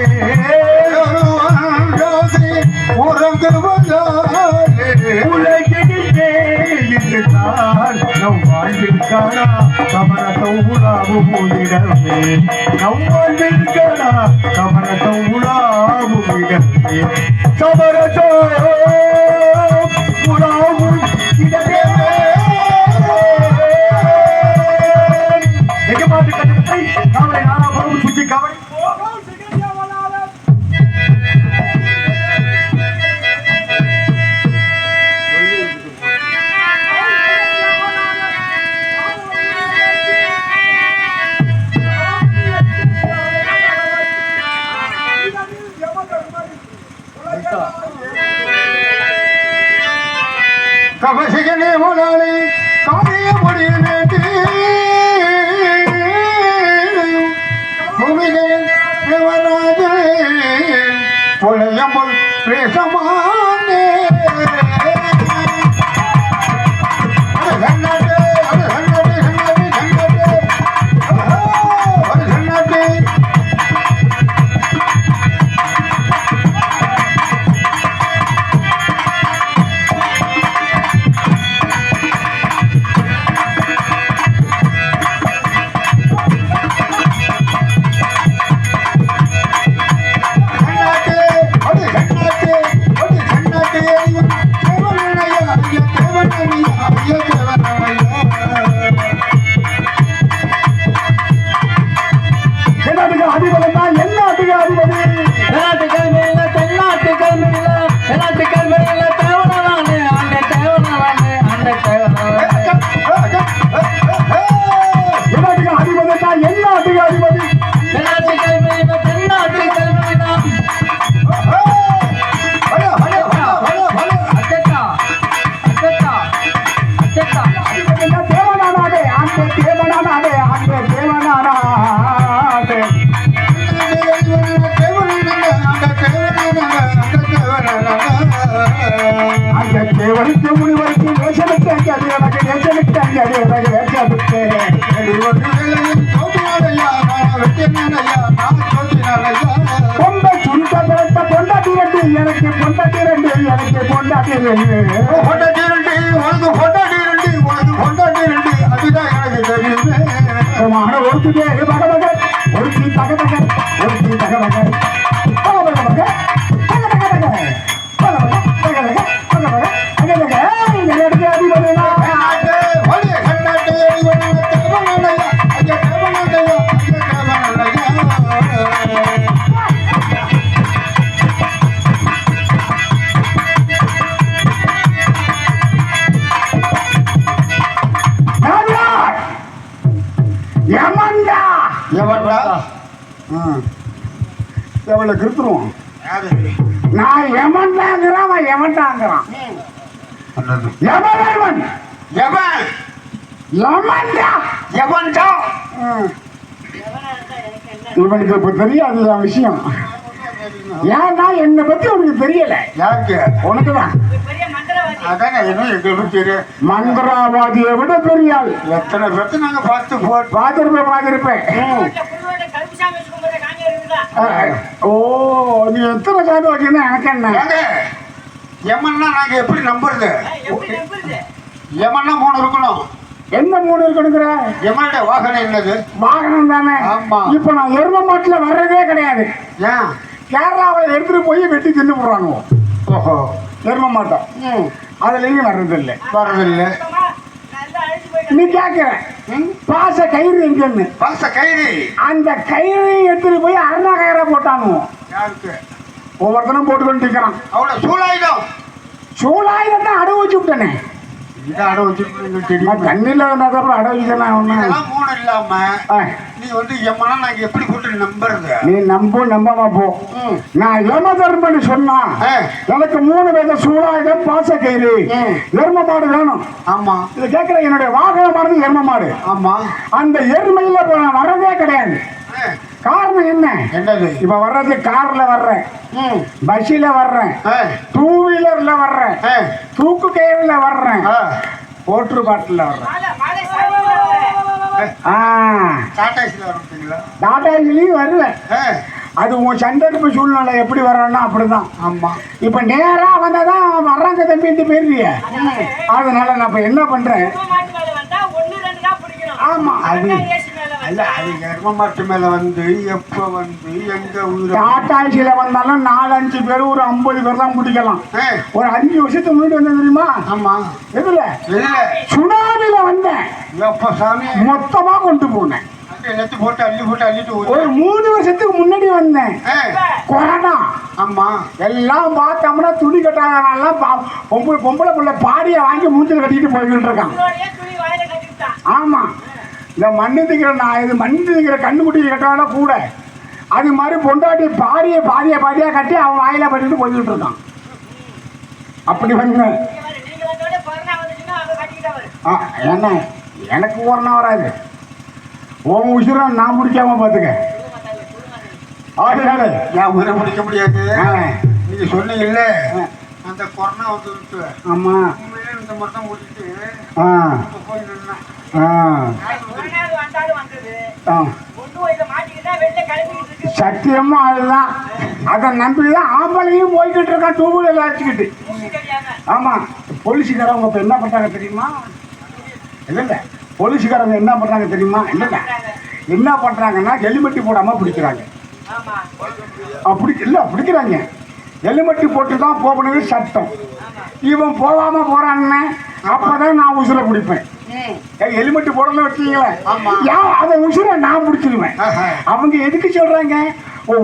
உலகினிலே இதுதான் நம் வாழ்விற்கான சமரசம் உலாவும் இடமே நம் வாழ்விற்கான சமரசம் உலாவும் இடமே சமரசம் உலாவும் இடமே எஜமாட்டு கட்டத்தை காவலை நானாகவும் சுற்றி காவலை கவசிகளே முனாலே காரிய முடியாது பூமிலே தேவராஜே புலையமுல் பிரேசமானே வேட்டை பொண்டை சுண்ட பிறந்த பொண்டாட்டி ரெண்டு எனக்கு பொண்டாட்டி ரெண்டு எனக்கு பொண்டாட்டி ரெண்டு பொண்டாட்டி ரெண்டு உனக்கு பொண்டாட்டி ரெண்டு உனக்கு பொண்டாட்டி ரெண்டு அதுதான் எனக்கு தெரியுமே ஒருத்தி பகவக ஒருத்தி தகவக ஒருத்தி தகவக எவ்வளவு கிருத்துருவோம் நான் எமன்டாங்கிறான் அவன் எமன்டாங்கிறான் எவன் எவன்டா இவனுக்கு இப்ப தெரியாது விஷயம் ஏன்னா என்னை பத்தி உனக்கு தெரியல யாருக்கு உனக்குதான் மந்திரவாதியை விட பெரிய ஆள் எத்தனை பேர்த்து நாங்க பார்த்திருப்பேன் ஓ நீ எத்தனை சாமி வச்சிருந்தா எனக்கு என்ன எமன்னா நாங்க எப்படி நம்புறது எமன்னா 3 இருக்கணும் என்ன 3 இருக்கணுங்கிற எமனுடைய வாகனம் என்னது வாகனம் தானே இப்ப நான் எரும மாட்டுல வர்றதே கிடையாது ஏன் கேரளாவில் எடுத்துட்டு போய் வெட்டி தின்னு போடுறாங்க ஓஹோ எரும மாட்டோம் அதுலயும் வர்றதில்லை நீ கேட்கிற பாச கயிறு எங்கன்னு பாச கயிறு அந்த கயிறு எடுத்துட்டு போய் அருணா கயிறை போட்டாங்க ஒவ்வொருத்தனும் போட்டுக்கொண்டு இருக்கிறான் அவ்வளவு சூழாயுதம் தான் அடவு வச்சு விட்டனே தண்ணில நீ நம்பாம போ நான் ஏமாதர்மன்னு சொன்னா எனக்கு 3 பேர் சூழாயுதம் பாச கயிறு எரும மாடு வேணும் ஆமா இது கேட்கிற என்னுடைய வாகனமானது எரும மாடு ஆமா அந்த எருமையில வரதே கிடையாது காரணம் என்ன என்னது இப்ப வர்றது கார்ல வர்றேன் பஸ்ல வர்றேன் 2 வீலர்ல வர்றேன் தூக்கு கயிறுல வர்றேன் ஓட்டுரு பாட்டில வர்றேன் டாடாஸ்லயும் வருவேன் அது உன் சந்தர்ப்ப சூழ்நிலை எப்படி வர்றன்னா அப்படிதான் ஆமா இப்ப நேரா வந்தாதான் வர்றாங்க தம்பிட்டு போயிருவிய அதனால நான் இப்ப என்ன பண்றேன் ஆமா அது அல்ல அது எருமமாட்டு மேல வந்து எப்ப வந்து எங்க டாடாசில வந்தாலும் 4-5 பேர் ஒரு 50 பேர் தான் முடிக்கலாம் ஒரு 5 வருஷத்துக்கு முன்னாடி வந்தேன் தெரியுமா ஆமா எதுல சுனாமில வந்தேன் எப்ப சாமி மொத்தமா கொண்டு போனேன் போட்டு ஒரு 3 வருஷத்துக்கு முன்னாடி வந்தேன் கொரோனா ஆமா எல்லாம் பார்த்தோம்னா துணி கட்டாதெல்லாம் பொம்பளை பிள்ளை பாடிய வாங்கி மூஞ்சில் கட்டிட்டு போய்கிட்டு இருக்கான் ஆமா இந்த மண்ணு திங்கிற கண்ணுக்குட்டி கட்டானா கூட அது மாதிரி பொண்டாட்டி பாதியா கட்டி அவன் வாயில பண்ணிட்டு போய்கிட்டு இருக்கான் அப்படி வந்து என்ன எனக்கு கொரோனா வராது உன் உசுரை நான் முடிக்காம பாத்துக்க ஆடுகால என் உயிரை முடிக்க முடியாது நீங்க சொன்னீங்கல்ல அந்த கொரோனா வந்து ஆமா இந்த மாதிரி தான் முடிச்சுட்டு போய் நின்னேன் சத்தியமா அதுதான் அதை நம்பிதான் ஆம்பளையும் போய்கிட்டு இருக்கான் 2 வீலர் வச்சுக்கிட்டு ஆமா போலீஸுக்காரவங்க இப்ப என்ன பண்றாங்க தெரியுமா இல்ல போலீஸுக்காரங்க என்ன பண்றாங்க தெரியுமா இல்ல என்ன பண்றாங்கன்னா ஹெல்மெட் போடாம பிடிக்கிறாங்க பிடிக்கிறாங்க ஹெல்மெட் போட்டு தான் போகணுது சட்டம் இவன் போகாம போறான்னு அப்பதான் நான் உசுரை பிடிப்பேன் ஹெல்மெட் போடல வச்சீங்களேன் அவன் உசுரை நான் பிடிச்சிருவேன் அவங்க எதுக்கு சொல்றாங்க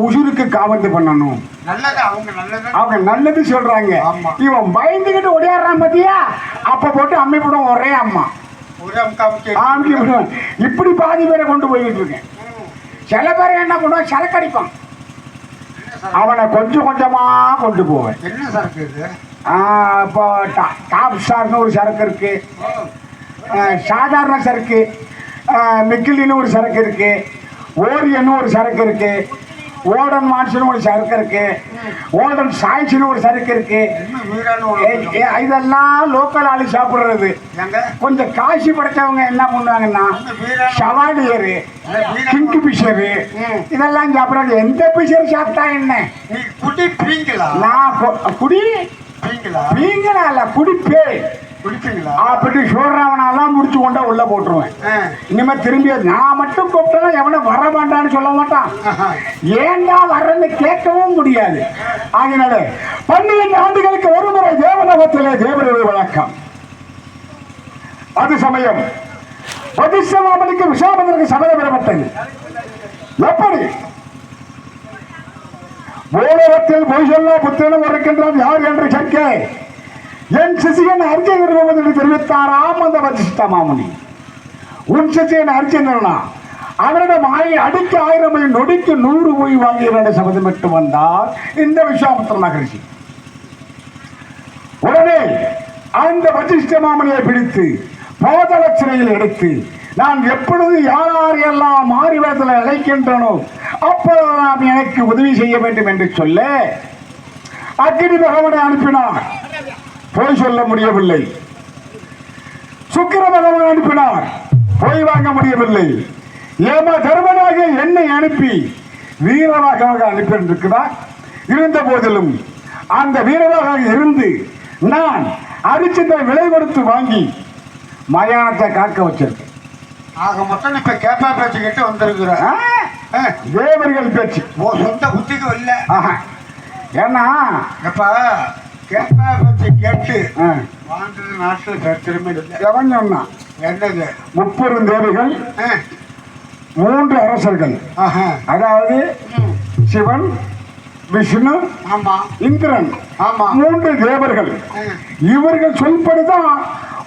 உசுருக்கு காவந்து பண்ணணும் அவங்க நல்லது சொல்றாங்க இவன் பயந்துகிட்டு ஓடியாடுறான் பாத்தியா அப்ப போட்டு அம்மைப்படும் ஒரே அம்மா இப்படி பாதி பேரை கொண்டு போய்கிட்டு இருக்கேன் சில பேர் என்ன பண்ணுவான் சரக்கு அடிப்பான் அவனை கொஞ்சம் கொஞ்சமா கொண்டு போவேன் என்ன சரக்கு இப்போ டாப் ஸ்டார்னு ஒரு சரக்கு இருக்கு சாதாரண சரக்கு மிக்கிலின்னு ஒரு சரக்கு இருக்கு ஓரியன்னு ஒரு சரக்கு இருக்கு ஓடன் மான்சன் ஒரு சறுக்கு இருக்கு, ஓடன் சாய்ச்சின்னு ஒரு சறுக்கு இருக்கு. இதெல்லாம் லோக்கல் ஆளு சாப்பிடுறது. கொஞ்சம் காசு படைச்சவங்க என்ன பண்ணுவாங்கன்னா ஷவாலியரு, கிங் பிஷரு இதெல்லாம் சாப்பிடுறாங்க. எந்த பிஷர் சாப்பிட்டா என்ன? நான் குடி பீங்களா இல்ல குடிப்பே அப்படி சொல்றவனெல்லாம் முடிச்சு கொண்டா உள்ள போட்டுருவேன். இனிமே திரும்பி நான் மட்டும் கூப்பிட்டா எவனும் வர மாட்டான்னு சொல்ல மாட்டான், ஏண்டா வர்றன்னு கேட்கவும் முடியாது. ஆகினால 12 ஆண்டுகளுக்கு ஒரு முறை தேவலோகத்திலே தேவருடைய வழக்கம். அது சமயம் பதிசமாமனுக்கு விஷாபதற்கு சபதம் பெறப்பட்டது. எப்படி பூலோகத்தில் பொய் சொல்ல புத்திரனும் இருக்கின்றான் யார் என்று கேட்க என் சிசியன் அர்ஜுன் என்று தெரிவித்தாராம் அந்த வசிஷ்ட மாமுனி. உன் சிசியன் அர்ஜுனா அவரிடம் அடிக்க 1000 நொடிக்கு 100 போய் வாங்குகிற சபதமிட்டு வந்தார் இந்த விஸ்வாமித்திர மகரிஷி. உடனே அந்த வசிஷ்ட மாமுனியை பிடித்து பாதாள சிறையில் எடுத்து நான் எப்பொழுது யார் எல்லாம் மாறிவத்தில் அழைக்கின்றனோ அப்பொழுது நாம் எனக்கு உதவி செய்ய வேண்டும் என்று சொல்ல அக்னி பகவானை அனுப்பினார். போய் சொல்ல முடியவில்லை. சுக்கிர பகவான் அனுப்பினார். போய் வாங்க முடியவில்லை. ஏமா தர்மனாக என்னை அனுப்பி வீரமாக அனுப்பியிருக்கிறார். இருந்த போதிலும் அந்த வீரமாக இருந்து நான் அரிச்சத்தை விலை கொடுத்து வாங்கி மயானத்தை காக்க வச்சிருக்கேன். ஆக மொத்தம் இப்ப கேப்பா பேச்சு கேட்டு வந்திருக்கிற தேவர்கள் பேச்சு சொந்த புத்திக்கு இல்ல. ஏன்னா எப்ப கேப்பா பேச்சு கேட்டு வாழ்ந்தது நாட்டுல திரும்ப எவன் சொன்னா என்னது 30 தேவிகள் 3 அரசர்கள், அதாவது சிவன் விஷ்ணு ஆமா இந்திரன் ஆமா 3 தேவர்கள். இவர்கள் சொல்படிதான்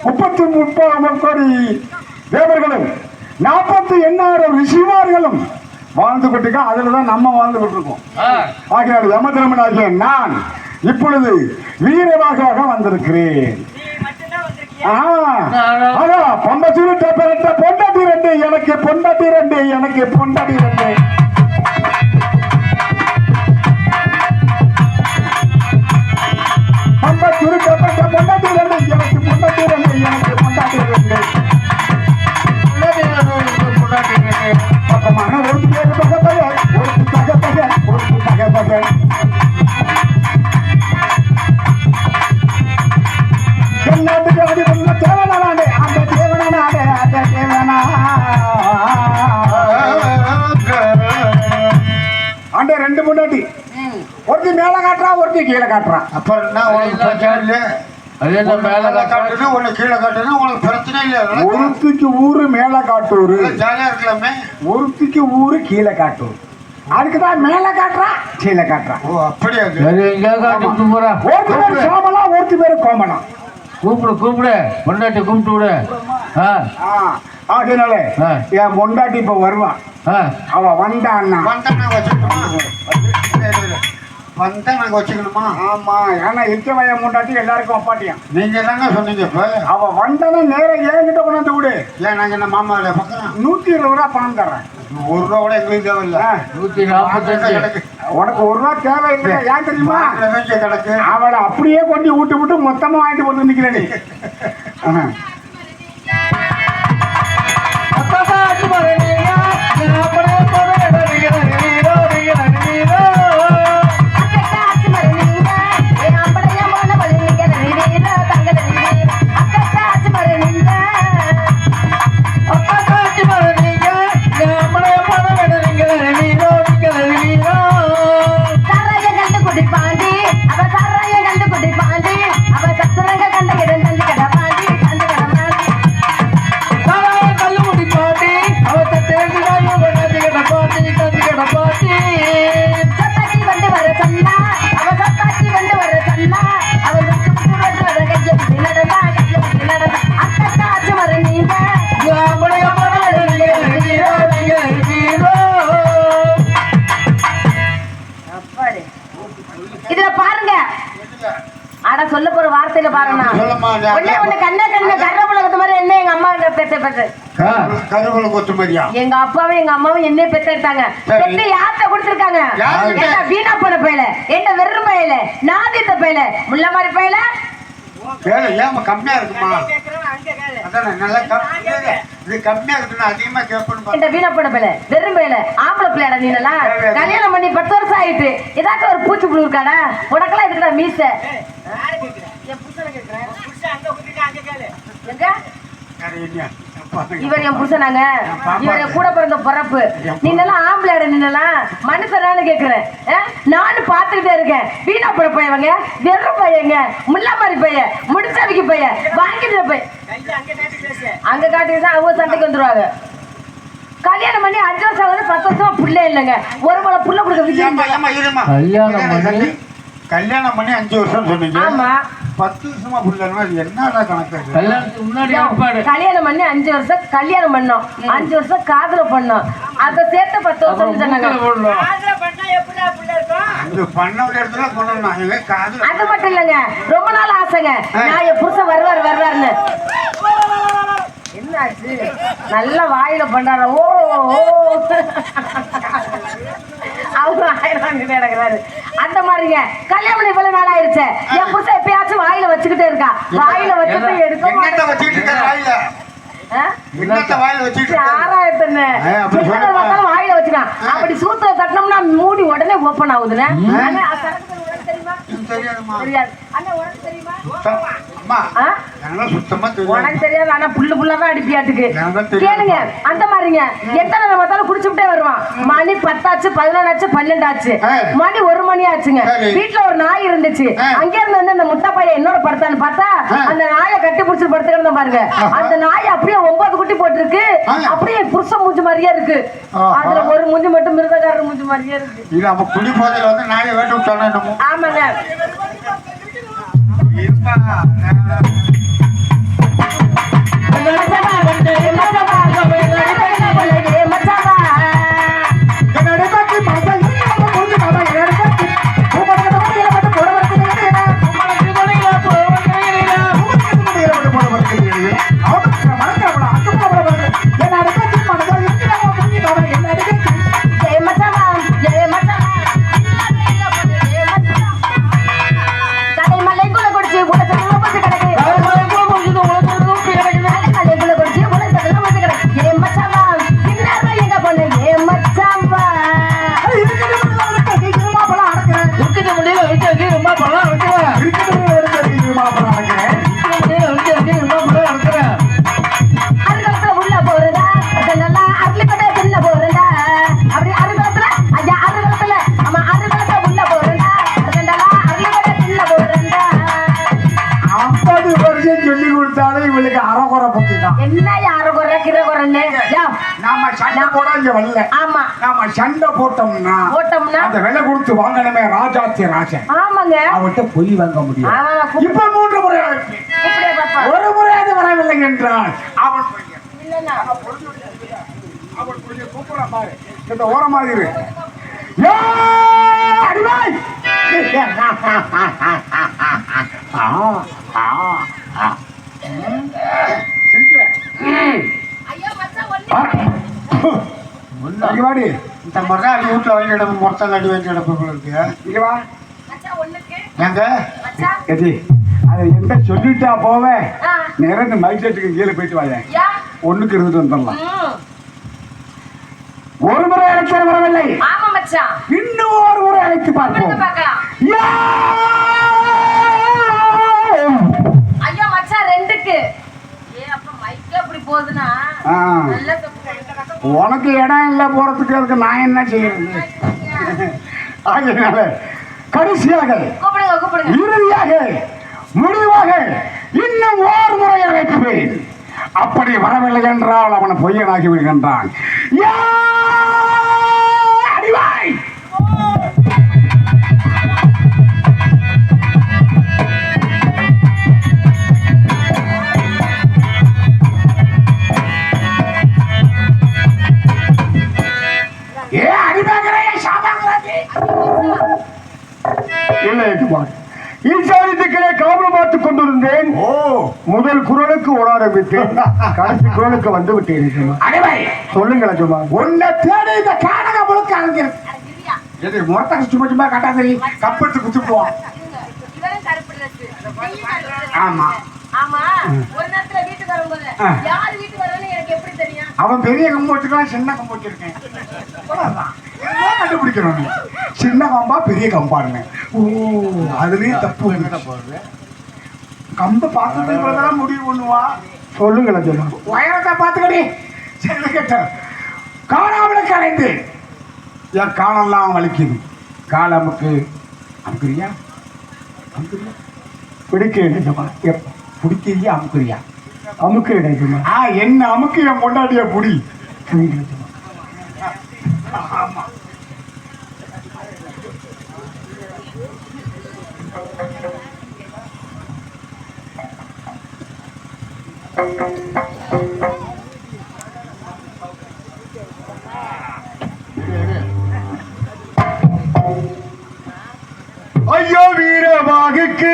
33 கோடி தேவர்களும் 48,000 ரிஷிமார்களும் வாழ்ந்து கொண்டிருக்க. அதுலதான் நம்ம வாழ்ந்து கொண்டிருக்கோம். ஆகையால் யமதர்மனாகிய நான் இப்பொழுது வீரமாக வந்திருக்கிறேன். பொண்டாட்டி 2 எனக்கு பொண்டாட்டி 2 எனக்கு பொண்டாட்டி 2 பொண்டாட்டி 2 எனக்கு பொண்டாட்டி 2 எனக்கு பொண்டாட்டி 2 பக்கமான ஒரு பேர் பக்கத்தக ஒரு தகத்தக ஒரு தகத்தக என்னத்துக்கு அடி பண்ண தேவனாடே அந்த தேவனாடே அந்த தேவனா அந்த 2 பொண்டாட்டி ஒருத்தி மேல காட்டுறா ஒருத்தி கீழே காட்டுறான். அப்புறம் என்ன உனக்கு பிரச்சனை இல்லை? மேல காட்டுறது உனக்கு கீழே காட்டுறது உனக்கு பிரச்சனை இல்லை. ஒருத்திக்கு ஊரு மேல காட்டூர் ஜாலியா இருக்கலாமே. ஒருத்திக்கு ஊரு கீழே காட்டூர். அதுக்குதான் மேல காட்டுறா கீழே காட்டுறா. ஓ அப்படியா? ஒருத்தி பேர் சோமலா ஒருத்தி பேர் கோமலா. கூப்பிடு பொண்டாட்டி கூப்பிட்டு விடு. ஆகினால என் பொண்டாட்டி இப்ப வருவான். அவ வந்தான்னா வந்தா நாங்க வச்சுக்கணுமா? ஆமா, ஏன்னா இச்சவய முண்டாட்டி எல்லாருக்கும் அப்பாட்டியான். நீங்க தாங்க சொன்னீங்க. இப்ப அவ வந்தனா நேரம் ஏங்கிட்ட கொண்டாந்து விடு. ஏன் நாங்க என்ன மாமா பக்கம் 120 ரூபா பணம் தர்றேன். 1 ரூபா கூட எங்களுக்கு தேவையில்லை. 145 உனக்கு 1 ரூபா தேவையில்லை. ஏன் தெரியுமா? கிடக்கு. அவளை அப்படியே கொண்டு விட்டு மொத்தமா வாங்கிட்டு கொண்டு நிக்கிறேன் நீ. இதுல பாருங்க, ஆனா சொல்ல போற வார்த்தையில பாருங்க. ஒண்ணே ஒண்ணு கண்ண கண்ண கர்ற புலகத்து மாதிரி என்ன எங்க அம்மா பெற்ற கருவல கொத்துமதியா? எங்க அப்பாவும் எங்க அம்மாவும் என்னைய பெத்தெடுத்தாங்க. பெத்து யார்கிட்ட கொடுத்துருக்காங்க? என்ன வீணா போன பையல, என்ன வெறும் பையல, நாதித்த பையல, முள்ள மாதிரி பையல. வேலை ஏமா கம்மியா இருக்குமா? அதான் நல்லா இது கம்மியா இருக்குன்னு அதிகமா கேட்பணும். என்ன வீணா போன பையல, வெறும் பையல, ஆம்பளை பிள்ளையாடா நீனெல்லாம்? கல்யாணம் பண்ணி 10 வருஷம் ஆயிட்டு ஏதாச்சும் ஒரு பூச்சி புழு இருக்காடா? உனக்கெல்லாம் இருக்குடா மீச. இவர் என் புருஷனாங்க, இவர் என் கூட பிறந்த பிறப்பு. நீங்கெல்லாம் ஆம்பளையாட, நீங்கெல்லாம் மனுஷனான்னு கேக்குறேன். நானும் பாத்துக்கிட்டே இருக்கேன். வீணா போற பையவங்க, வெறும் பையங்க, முல்லா மாதிரி பையன், முடிச்சாவிக்கு பையன், வாங்கிட்டு பையன். அங்க காட்டிதான் அவங்க சண்டைக்கு வந்துருவாங்க. கல்யாணம் பண்ணி 5 வருஷம் ஆகுது, 10 வருஷமா புள்ள இல்லைங்க. ஒரு மலை புள்ள கொடுக்க கல்யாணம் பண்ணி 5 வருஷம் சொன்னீங்க. ஆமா, 10 வருஷமா புள்ளனா என்னடா கணக்கு? கல்யாணத்துக்கு முன்னாடி கல்யாணம் பண்ணி 5 வருஷம் கல்யாணம் பண்ணோம், 5 வருஷம் காதல பண்ணோம், அதை சேர்த்து 10 வருஷம் சொன்னாங்க. அது மட்டும் இல்லைங்க, ரொம்ப நாள் ஆசைங்க. நான் என் புருஷன் வருவாருன்னு. என்னாச்சு? நல்ல வாயில பண்றாரு. ஓ அவங்க ஆயிரம் கிடக்குறாரு. அந்த மாதிரிங்க கல்யாணம் இவ்வளவு நாள் ஆயிருச்சு. என் புருஷன் எப்பயாச்சும் வாயில வச்சுக்கிட்டே இருக்கா. வாயில வச்சுட்டு எடுக்க வாயில வச்சுக்கான். அப்படி சூத்திர தட்டினோம்னா மூடி உடனே ஓப்பன் ஆகுதுன்னு உனக்கு தெரியாது. ஆனா புல்லு புல்லாதான் அடிப்பியாட்டுக்கு கேளுங்க. அந்த மாதிரிங்க எத்தனை பார்த்தாலும் குடிச்சுட்டே வருவான். மணி 10 ஆச்சு, 11 ஆச்சு, 12 ஆச்சு, மணி 1 மணி ஆச்சுங்க. வீட்டுல ஒரு நாய் இருந்துச்சு. அங்கே இருந்து வந்து அந்த முட்டை பையன் என்னோட படுத்தான்னு பார்த்தா அந்த நாயை கட்டி பிடிச்சி படுத்துக்கிறத பாருங்க. அந்த நாய் அப்படியே 9 குட்டி போட்டிருக்கு. அப்படியே புருஷன் மூஞ்சி மாதிரியே இருக்கு. அதுல ஒரு மூஞ்சி மட்டும் மிருதகாரர் மூஞ்சி மாதிரியே இருக்கு. குடி போதையில வந்து நாயை வேட்டு விட்டானோ. ஆமாங்க. சண்டை போட்டோம்னா அந்த விலை கொடுத்து வாங்கணுமே ராஜாத்தி ராஜன். ஆமாங்க, அவர்கிட்ட பொய் வாங்க முடியும். இப்ப 3 முறை ஒரு முறையாவது வரவில்லை என்றால் அவன் கூப்பிட பாரு. இந்த ஓரமாக இரு. அடிவாய் அடிவாடி இந்த முறை அடி வீட்டுல வாங்கி கிடப்பு மொத்தம் அடி வாங்கி கிடப்பு இருக்கு. எங்க அதை எந்த சொல்லிட்டா போவேன். நேரம் மைக் செட்டுக்கு கீழே போயிட்டு வாங்க. 1க்கு இருந்துட்டு வந்துடலாம். ஒரு முறை அழைக்க வரவில்லை, இன்னும் ஒரு முறை அழைத்து பார்ப்போம். ஐயா மச்சான் 2க்கு. உனக்கு இடம் இல்லை போறதுக்கு, அதுக்கு நான் என்ன செய்யறது? ஆகையினால கடைசியாக இறுதியாக முடிவாக இன்னும் ஓர் முறை அழைப்பேன். அப்படி வரவில்லை என்றால் அவனை பொய்யனாகி விடுகின்றான். அடிவாய் ஈசானி திக்கிலே காவல் பார்த்துக் கொண்டிருந்தேன். ஓ, முதல் குரலுக்கு ஓட ஆரம்பித்தேன், கடைசி குரலுக்கு வந்து விட்டேன். அடிமை சொல்லுங்க லட்சுமா. உன்னை தேடி இந்த காணக முழுக்க அழைக்கிறது. எது முறத்த சும்மா சும்மா கட்டாதறி கப்பெடுத்து குத்துக்குவோம். ஆமா ஆமா, ஒரு நேரத்துல வீட்டுக்கு வரும்போது யார் வீட்டுக்கு வரணும்னு எனக்கு எப்படி தெரியும்? அவன் பெரிய கம்பு வச்சிருக்கான், சின்ன கம்பு வச்சிருக்கேன். கண்டுபிடிக்கணும் நீ. சின்ன கம்பா பெரிய கம்பாருங்க. ஓ, அதுலயும் தப்பு வந்து கம்பை பார்த்துதான் முடிவு பண்ணுவா. சொல்லுங்க லட்சுமா. உயரத்தை பார்த்துக்கடி. சரி கேட்ட காணாமலுக்கு அழைந்து என் காலெல்லாம் வலிக்குது. காலமுக்கு அமுக்குறியா? அமுக்குறியா? பிடிக்கிறேன் லட்சுமா. பிடிக்கிறியா? அமுக்குறியா? அமுக்கிறேன் லட்சுமா. என்ன அமுக்கு என் கொண்டாடிய புடி. சரிங்க லட்சுமா. ஆமா. ஐயோ வீரவாகுக்கு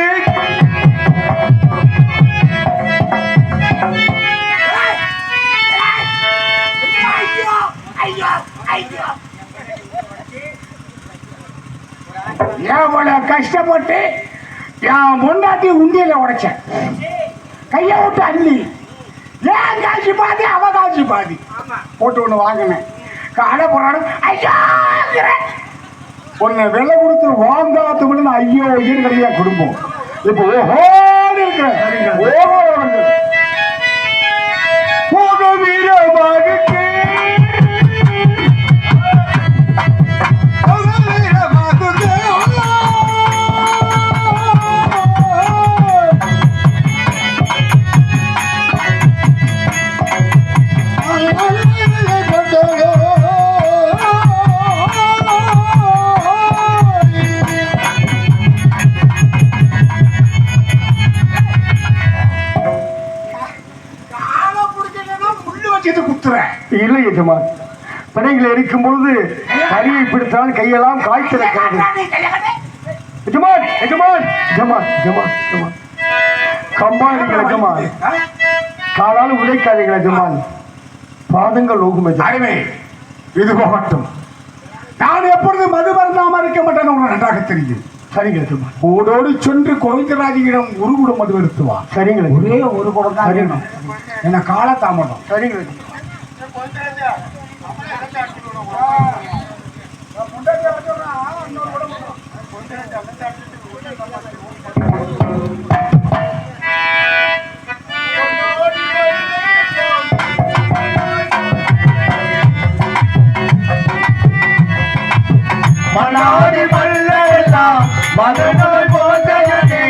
எவ்வளவு கஷ்டப்பட்டு என் முன்னாடி உண்டியில உடைச்சேன். கையை விட்டு அள்ளி ஏன் காட்சி பாதி அவ காட்சி பாதி போட்டு ஒண்ணு வாங்கினேன். காலை போறாடு ஐயா உன்னை வெள்ளை கொடுத்து வாங்காத்துக்குள்ள ஐயோ ஐயன் கிடையா குடும்பம். இப்போ ஓஹோன்னு இருக்கிறேன். ஓஹோ வீரவாகுக்கு இல்லை எஜமா. பிணைகளை எரிக்கும் பொழுது கரியை பிடித்தால் கையெல்லாம் காய்ச்சலுக்காது. எஜமான் எஜமான் எஜமான் எஜமான் எஜமான் கம்பாடுங்கள் எஜமான். காலால் உழைக்காதீர்கள் எஜமான். பாதங்கள் ஓகும் அடிமை. இது போகட்டும். நான் எப்பொழுது மது மருந்தாம இருக்க மாட்டேன் உங்களுக்கு நன்றாக தெரியும். சரிங்க எஜமான். ஓடோடு சென்று கோவிந்தராஜியிடம் ஒரு குடம் மது எடுத்துவா. சரிங்க. ஒரே ஒரு குடம் தான் சரிங்க. என்ன கால தாமதம். சரிங்க. மனாடி மல்லெல்லாம் மதங்கள் போதையடி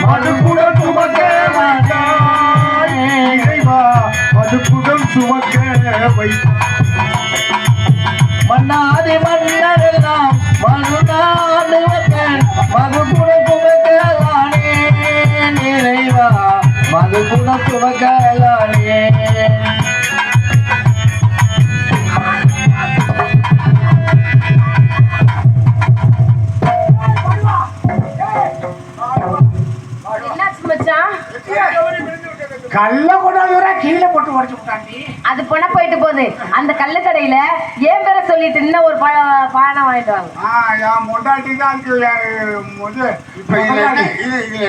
மதுக்குடம் சுமக்க மாட்டாய் இறைவா, மதுக்குடம் சுமக்க வை. மன்னாதி மன்னரெல்லாம் மதுநாடுவன் மதுக்குடம் சுமக்கலானே இறைவா, மதுக்குடம் சுமக்கலானே. கல்ல கொண்டாந்து கீழே போட்டு உடச்சு விட்டாண்டி. அது பொண்ண போயிட்டு போகுது. அந்த கல்லு கடையில ஏன் பேரை சொல்லிட்டு இன்னும் ஒரு பானை வாங்கிட்டு வாங்க. மொண்டாட்டி தான் இதுல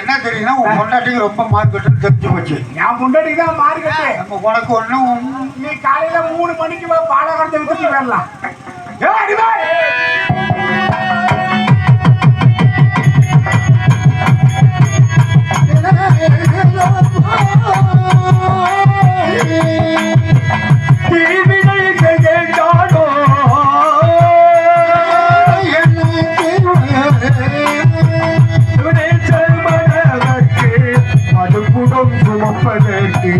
என்ன தெரியுதுன்னா உன் பொண்டாட்டிக்கு ரொம்ப மார்க்கெட் தெரிஞ்சு போச்சு. என் முன்னாடி தான் மார்க்கெட்டு. நம்ம உனக்கு ஒன்றும் நீ காலையில 3 மணிக்கு பாலகரத்தை வித்துட்டு வரலாம். மதுக்குடம் சுமப்பதற்கு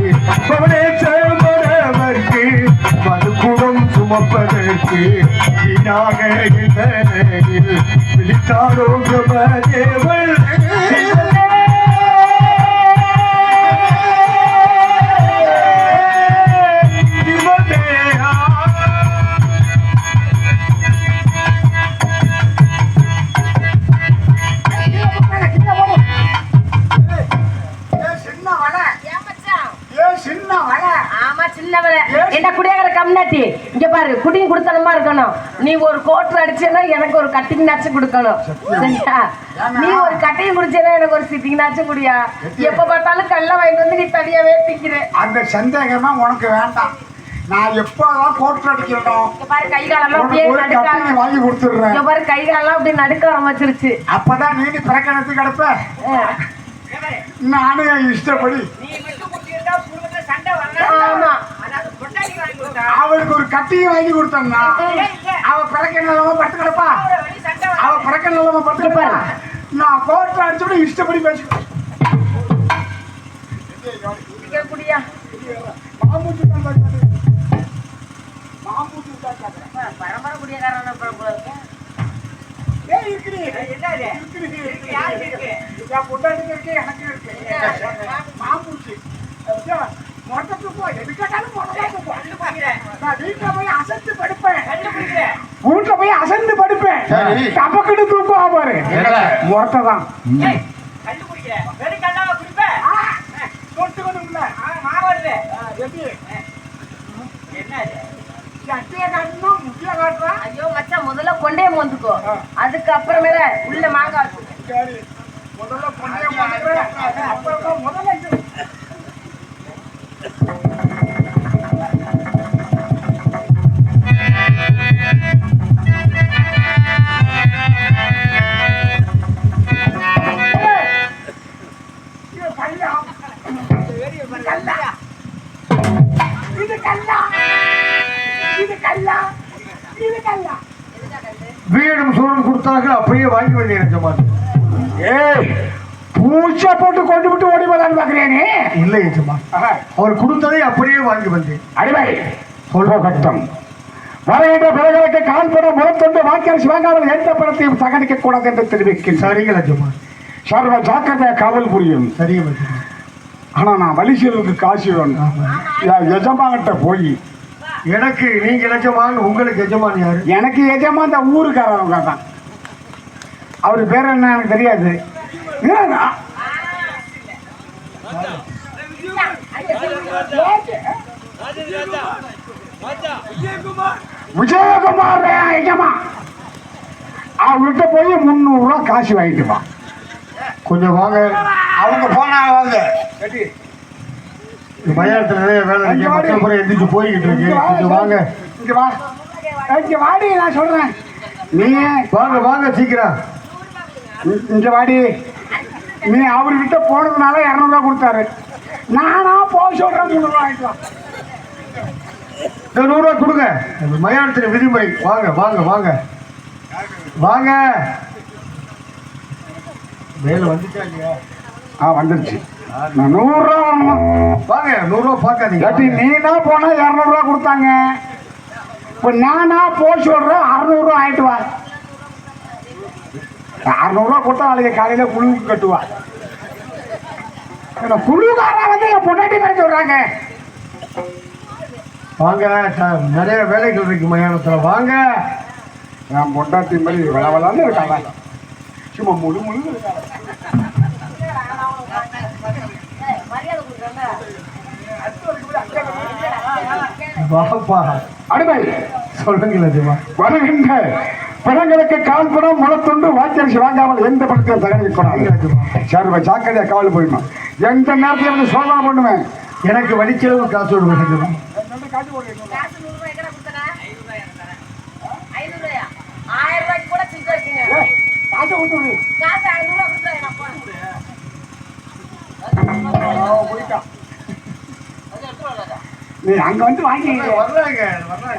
மதுக்குடம் சுமப்பதற்கு விழித்தாரோ பிரமதேவள். பொண்டாட்டி இங்க பாரு குடியும் குடுத்தனமா இருக்கணும். நீ ஒரு கோட்டர் அடிச்சேன்னா எனக்கு ஒரு கட்டிங் நாச்சும் கொடுக்கணும் சரியா? நீ ஒரு கட்டையும் குடிச்சேன்னா எனக்கு ஒரு சிட்டிங் நாச்சும் குடியா. எப்ப பார்த்தாலும் கல்ல வாங்கிட்டு வந்து நீ தனியாவே திக்கிற. அந்த சந்தேகமா உனக்கு வேண்டாம். நான் எப்போதான் கோட்டர் அடிக்கணும். பாரு கை காலெல்லாம் அப்படியே நடுக்க வாங்கி கொடுத்துடுறேன். பாரு கை காலெல்லாம் அப்படியே நடுக்க ஆரம்பிச்சிருச்சு. அப்பதான் நீ பிரக்கணத்து கிடப்ப. நானு இஷ்டப்படி ஆமா அவளுக்கு ஒரு கட்டியும் வாங்கி கொடுத்தோம்னா அவ பிறக்க நிலமா படுத்து கிடப்பா. அவ பிறக்க நிலமா படுத்து கிடப்பா. நான் கோட்டர் அடிச்சுட்டு இஷ்டப்படி பேசிக்கிறேன். குடியா மாமூச்சு தான் பாரு. மாமூச்சு தான் பாரு. பரம்பரை குடியக்காரன் ஏய் இருக்குடி. இருக்குடி. யாருக்கு இருக்கு? என் பொண்டாட்டிக்கு இருக்கு, எனக்கு இருக்கு. மாமூச்சு. ஐயா மொட்டத்து போ. எதுக்காட்டாலும் மொட்டத்து போ. நான் வீட்டுல போய் அசந்து படுப்பேன். வீட்டுல போய் அசந்து படுப்பேன். சரி. தப்பக்கிட்டு தூக்குவா பாரு. மொட்டை தான். தொட்டுக்கணும்ல. எப்படி? சட்டையை காட்டணும், முட்டியை காட்டுறா. ஐயோ மச்சான் முதல்ல கொண்டே மோந்துக்கோ. அதுக்கு அப்புறமேல உள்ள மாங்காய் வச்சு. சரி. முதல்ல பொண்ணைய முதல்ல அப்புறம் முதல்ல இது. வீடும் சூடும் கொடுத்தார்கள் அப்படியே வாங்கி வந்தேன் எஜமான். ஏய் பூச்சை போட்டு கொண்டு விட்டு ஓடி போதான்னு பாக்குறேனே. இல்லை எஜமான், அவர் கொடுத்ததை அப்படியே வாங்கி வந்தேன். அடிமை சொல்வ கட்டம் வருகின்ற பிறகு கால்படம் முகத்தொண்டு வாக்கியரசு வாங்காமல் எந்த படத்தையும் தகனிக்க கூடாது என்று தெரிவிக்கின்றேன். சரிங்க எஜமான். சர்வ ஜாக்கிரதையா காவல் புரியும். சரிங்க எஜமான். ஆனா நான் வலிசலுக்கு காசு வேணும். எஜமான்கிட்ட போய் எனக்கு நீங்க எஜமான், உங்களுக்கு எஜமான் யாரு? எனக்கு எஜமான் இந்த ஊருக்காரவங்க தான். அவரு பேர் என்ன எனக்கு தெரியாது. விஜயகுமார் எஜமான். அவர்கிட்ட போய் 300 ரூபா காசு வாங்கிட்டு வா. கொஞ்சம் வாங்க. அவங்க போனாங்க வாங்க. மயானத்துல நிறைய வேலை இருக்கு. மக்கள் பூரா எந்திரிச்சு போய்கிட்டு இருக்கு. கொஞ்சம் வாங்க. இங்க வா. இங்க வாடி, நான் சொல்றேன். நீ வாங்க வாங்க சீக்கிரம். இங்க வாடி. நீ அவர்கிட்ட போனதுனால 200 ரூபா கொடுத்தாரு. நானா போக சொல்றேன் 300 ரூபா ஆயிட்டு வா. 100 ரூபா கொடுங்க. மயானத்தின் விதிமுறை. வாங்க வாங்க வாங்க வாங்க. மேல வந்துச்சா இல்லையா? வந்துருச்சு. நான் 100 ரூபா வாங்கணும். வாங்க. 100 ரூபா பார்க்காதீங்க. நீனா போனா 200 ரூபா கொடுத்தாங்க. இப்ப நானா போக சொல்றேன் 600 ரூபா ஆயிட்டு வா. 600 ரூபா கொடுத்தா நாளைக்கு காலையில குழுவுக்கு கட்டுவா. குழுக்காரா வந்து என் பொண்டாட்டி பேர சொல்றாங்க. வாங்க. நிறைய வேலைகள் இருக்கு மயானத்துல. வாங்க. என் பொண்டாட்டி மாதிரி விளவலான்னு இருக்காங்க. சும்மா முழு முழு இருக்காங்க. வாப்பா. அடிமை சொல்லுங்களா ஜிமா. வருகின்ற பணங்களுக்கு கால்படம் முளத்துண்டு வாக்கியரிசி வாங்காமல் எந்த படத்தையும் தகவல் சர்வ ஜாக்கிரதையா காவல் போயிடணும். எந்த நேரத்தையும் வந்து சோதனை பண்ணுவேன். எனக்கு வடிச்சளவு காசு விடுவேன். நீ அங்க வந்து வாங்கி வர்றாங்க.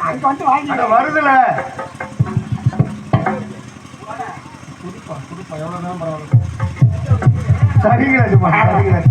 அங்க வந்து வாங்கி வருதுல. குடுப்பா எவ்வளவுதான் பரவாயில்ல. சரிங்களா ஜிமா. சரிங்களா.